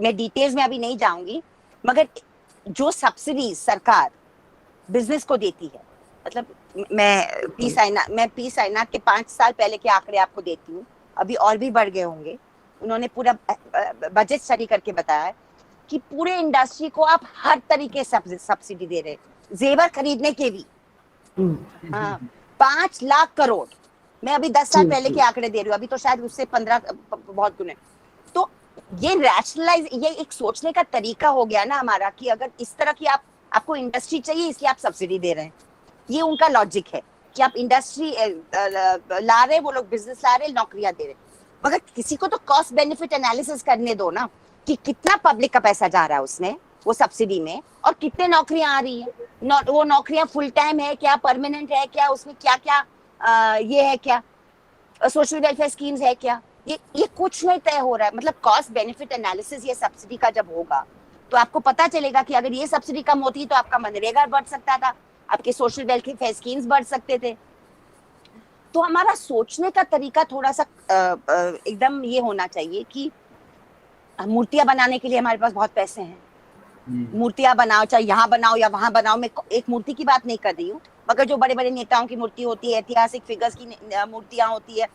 मैं डिटेल्स में अभी नहीं जाऊंगी, मगर जो सब्सिडी सरकार बिजनेस को देती है, मतलब मैं पी साइनाट के 5 साल पहले के आंकड़े आपको देती हूँ, अभी और भी बढ़ गए होंगे। उन्होंने पूरा बजट स्टडी करके बताया है कि पूरे इंडस्ट्री को आप हर तरीके से सब्सिडी दे रहे, जेवर खरीदने के भी 5 लाख करोड़। मैं अभी 10 साल पहले के आंकड़े दे रही हूँ, अभी तो शायद उससे 15 बहुत गुने। तो ये रैशनलाइज, ये एक सोचने का तरीका हो गया ना हमारा, कि अगर इस तरह की आपको इंडस्ट्री चाहिए इसलिए आप सब्सिडी दे रहे हैं, ये उनका लॉजिक है कि आप इंडस्ट्री ला रहे, वो लोग बिजनेस ला रहे, नौकरियां दे रहे। मगर किसी को तो कॉस्ट बेनिफिट एनालिसिस करने दो ना, कि कितना पब्लिक का पैसा जा रहा है उसमें, वो सब्सिडी में, और कितने नौकरियां आ रही है। वो नौकरियां फुल टाइम है क्या, परमानेंट है क्या, उसमें क्या क्या ये है क्या, सोशल वेलफेयर स्कीम्स है क्या, ये कुछ नहीं तय हो रहा है। मतलब कॉस्ट बेनिफिट एनालिसिस ये सब्सिडी का जब होगा तो आपको पता चलेगा कि अगर ये सब्सिडी कम होती तो आपका मनरेगा बढ़ सकता था, आपके सोशल वेलफेयर स्कीम्स बढ़ सकते थे। तो हमारा सोचने का तरीका थोड़ा सा एकदम ये होना चाहिए कि मूर्तियां बनाने के लिए हमारे पास बहुत पैसे हैं, मूर्तियां बनाओ, चाहे यहाँ बनाओ या वहां बनाओ। मैं एक मूर्ति की बात नहीं कर रही हूँ, मगर जो बड़े बड़े नेताओं की मूर्ति होती है, ऐतिहासिक फिगर्स की मूर्तियां होती है,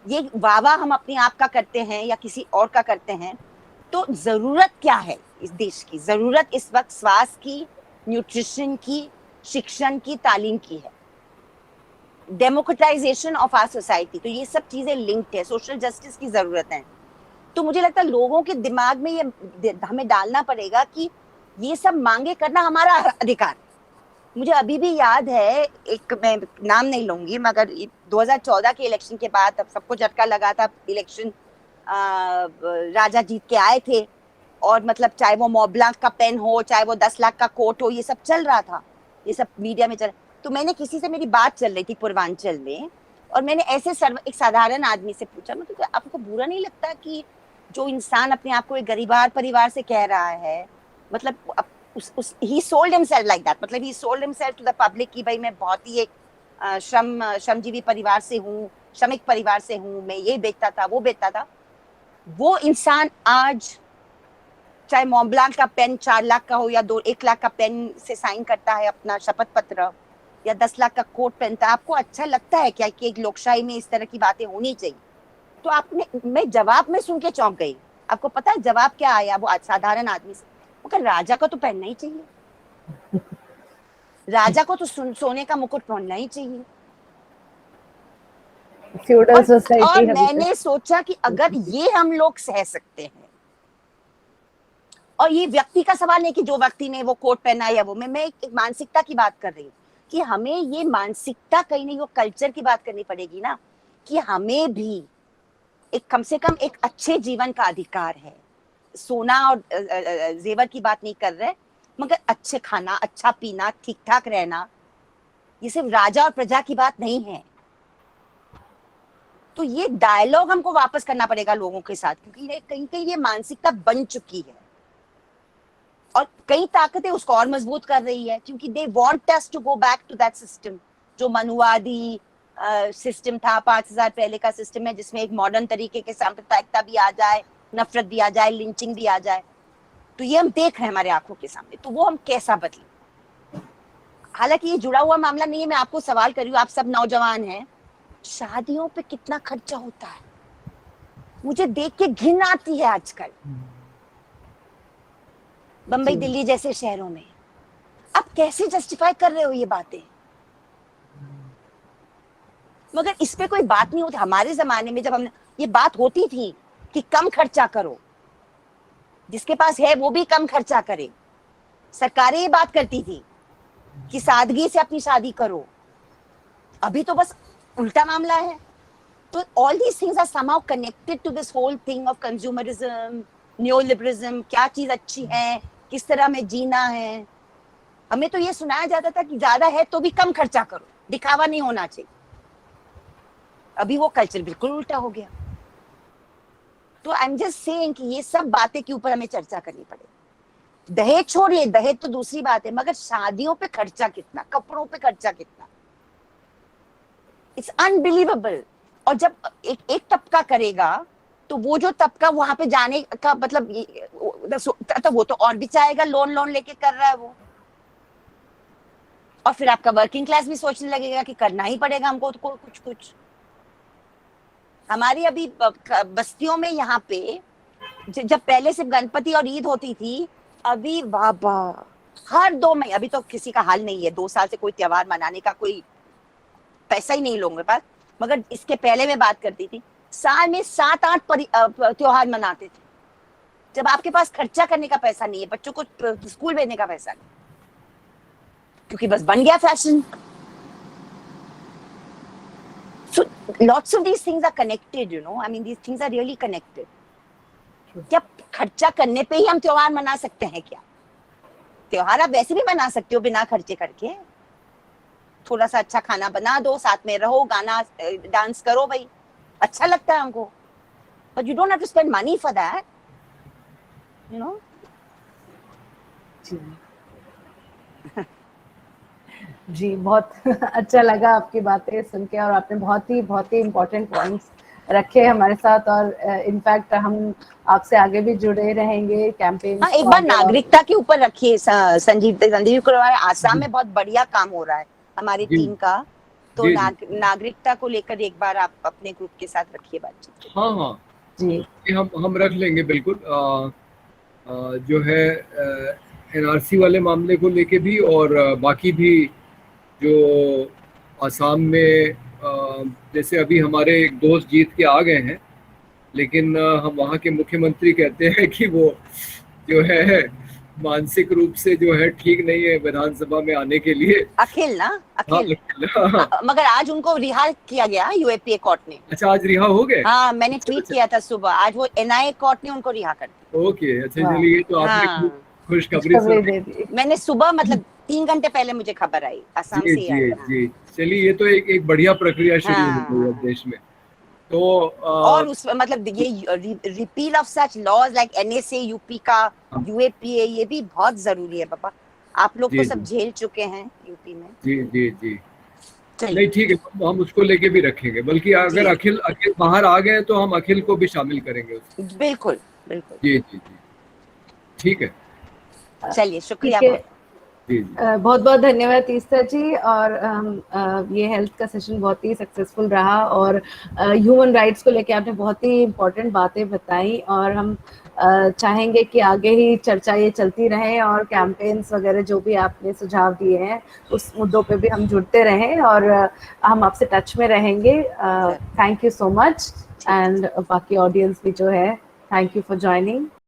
ये वावा हम अपने आप का करते हैं या किसी और का करते हैं। तो जरूरत क्या है इस देश की? जरूरत इस वक्त स्वास्थ्य की, न्यूट्रिशन की, शिक्षण की, तालीम की है। Democratisation of our society. तो ये सब चीजें लिंक्ड है, सोशल जस्टिस की जरूरत है। तो मुझे लगता है लोगों के दिमाग में ये हमें डालना पड़ेगा कि ये सब मांगे करना हमारा अधिकार। मुझे अभी भी याद है, एक मैं नाम नहीं लूंगी, मगर 2014 के इलेक्शन के बाद अब सबको झटका लगा था, इलेक्शन राजा जीत के आए थे, और मतलब चाहे वो मोब्लांक का पेन हो, चाहे वो 10 लाख का कोट हो, ये सब चल रहा था, ये सब मीडिया में चल। तो मैंने किसी से, मेरी बात चल रही थी पूर्वांचल में, और मैंने ऐसे एक साधारण आदमी से पूछा, मतलब आपको बुरा नहीं लगता कि जो इंसान अपने आप को एक गरीबार परिवार से कह रहा है, मतलब he sold himself like that, मतलब he sold himself to the public कि भाई मैं बहुत ही एक श्रमजीवी परिवार से हूँ, श्रमिक परिवार से हूँ, मैं ये बेचता था, वो बेचता था। वो इंसान आज चाहे मोब्लांक का पेन 4 लाख का हो या 1 लाख का पेन से साइन करता है अपना शपथ पत्र, या 10 लाख का कोट पहनता है। आपको अच्छा लगता है क्या कि एक लोकशाही में इस तरह की बातें होनी चाहिए? तो आपने, मैं जवाब में सुन के चौंक गई। आपको पता है जवाब क्या आया वो साधारण आदमी से? मगर राजा को तो पहनना ही चाहिए, राजा को तो सोने का मुकुट पहनना ही चाहिए। और मैंने सोचा कि अगर ये हम लोग सह सकते हैं, और ये व्यक्ति का सवाल नहीं कि जो व्यक्ति ने वो कोट पहना या वो, मैं एक मानसिकता की बात कर रही हूँ कि हमें ये मानसिकता कहीं नहीं, वो कल्चर की बात करनी पड़ेगी ना, कि हमें भी एक कम से कम एक अच्छे जीवन का अधिकार है। सोना और जेवर की बात नहीं कर रहे, मगर अच्छे खाना, अच्छा पीना, ठीक ठाक रहना, ये सिर्फ राजा और प्रजा की बात नहीं है। तो ये डायलॉग हमको वापस करना पड़ेगा लोगों के साथ, क्योंकि कहीं कहीं ये मानसिकता बन चुकी है, और कई ताकतें उसको और मजबूत कर रही है, क्योंकि they want us to go back to that system, जो मनुवादी सिस्टम था, 5000 पहले का सिस्टम है, जिसमें एक मॉडर्न तरीके के सांप्रदायिकता भी आ जाए, नफरत भी आ जाए, लिंचिंग भी आ जाए। तो ये हम देख रहे हैं हमारे आंखों के सामने, तो वो हम कैसा बदलें? हालांकि ये जुड़ा हुआ मामला नहीं है, मैं आपको सवाल कर रही हूँ, आप सब नौजवान हैं, शादियों पे कितना खर्चा होता है, मुझे देख के घिन आती है आजकल। बंबई, दिल्ली जैसे शहरों में आप कैसे जस्टिफाई कर रहे हो ये बातें? मगर इस पे कोई बात नहीं होती। हमारे जमाने में जब हमने, ये बात होती थी कि कम खर्चा करो, जिसके पास है वो भी कम खर्चा करे। सरकारें ये बात करती थी कि सादगी से अपनी शादी करो। अभी तो बस उल्टा मामला है। तो all these things are somehow connected to this whole thing of consumerism, neoliberalism. क्या चीज अच्छी है, किस तरह में जीना है। हमें तो ये सुनाया जाता था कि ज्यादा है तो भी कम खर्चा करो, दिखावा नहीं होना चाहिए। अभी वो कल्चर बिल्कुल उल्टा हो गया। तो आई एम जस्ट सेइंग कि ये सब बातें के ऊपर हमें चर्चा करनी पड़ेगी। दहेज छोड़िए, दहेज तो दूसरी बात है, मगर शादियों पे खर्चा कितना, कपड़ों पे खर्चा कितना, इट्स अनबिलीवेबल। और जब एक तबका करेगा तो वो जो तबका वहां पे जाने का मतलब, तो वो तो और भी चाहेगा, लोन लेके कर रहा है वो। और फिर आपका वर्किंग क्लास भी सोचने लगेगा कि करना ही पड़ेगा हमको तो कुछ। हमारी अभी बस्तियों में यहाँ पे जब पहले सिर्फ गणपति और ईद होती थी, अभी बाबा हर 2 महीने, अभी तो किसी का हाल नहीं है, 2 साल से कोई त्योहार मनाने का कोई पैसा ही नहीं लोगों के पास। मगर इसके पहले मैं बात करती थी, साल में 7-8 त्योहार मनाते थे। जब आपके पास खर्चा करने का पैसा नहीं है, बच्चों को स्कूल भेजने का पैसा नहीं, क्योंकि बस बन गया fashion. So lots of these things are connected, you know. I mean, these things are really connected. क्या खर्चा करने पे ही हम त्योहार मना सकते हैं क्या? त्योहार आप वैसे भी मना सकते हो बिना खर्चे करके। थोड़ा सा अच्छा खाना बना दो, साथ में रहो, गाना डांस करो, भाई अच्छा लगता है हमको। But you don't have to spend money for that, you know. जी बहुत अच्छा लगा आपकी बातें सुन के, और आपने बहुत ही इम्पोर्टेंट पॉइंट्स रखे हमारे साथ, और इनफैक्ट हम आपसे आगे भी जुड़े रहेंगे कैंपेन। हाँ, एक बार नागरिकता के ऊपर रखिए संजीव कुमार। आसाम में बहुत बढ़िया काम हो रहा है हमारी टीम का, तो नागरिकता को लेकर एक बार आप अपने ग्रुप के साथ रखिए बातचीत। हाँ जी, हम रख लेंगे बिल्कुल। जो है एनआरसी वाले मामले को लेके भी, और बाकी भी जो आसाम में जैसे अभी हमारे एक दोस्त जीत के आ गए हैं, लेकिन हम वहाँ के मुख्यमंत्री कहते हैं कि वो जो है मानसिक रूप से जो है ठीक नहीं है विधानसभा में आने के लिए। अखिल ना, अखिल। मगर आज उनको रिहा किया गया यूएपीए कोर्ट ने। अच्छा, आज रिहा हो गए? हाँ, मैंने ट्वीट किया था सुबह, आज वो एनआईए कोर्ट ने उनको रिहा कर दिया। ओके, अच्छा, चलिए तो आपने हाँ, खुशखबरी दे दी। मैंने सुबह मतलब 3 घंटे पहले मुझे खबर आई, असम जी से जी आई। जी, चलिए ये तो एक बढ़िया प्रक्रिया शुरू हो गई है देश में। तो और उस मतलब ये repeal of such laws like NSA UP का, यूएपीए, ये भी बहुत जरूरी है पापा। आप लोग तो सब झेल चुके हैं यूपी में। जी जी जी, नहीं ठीक है, हम उसको लेके भी रखेंगे, बल्कि अगर अखिल बाहर आ गए तो हम अखिल को भी शामिल करेंगे उसमें। बिल्कुल बिल्कुल। जी जी जी, ठीक है, चलिए, शुक्रिया। बहुत बहुत धन्यवाद तीस्ता जी। और ये हेल्थ का सेशन बहुत ही सक्सेसफुल रहा और ह्यूमन राइट्स को लेके आपने बहुत ही इम्पोर्टेंट बातें बताई, और हम चाहेंगे कि आगे ही चर्चा ये चलती रहे और कैंपेन्स वगैरह जो भी आपने सुझाव दिए हैं उस मुद्दों पे भी हम जुड़ते रहें, और हम आपसे टच में रहेंगे। Thank you so much, and बाकी ऑडियंस भी जो है, थैंक यू फॉर ज्वाइनिंग।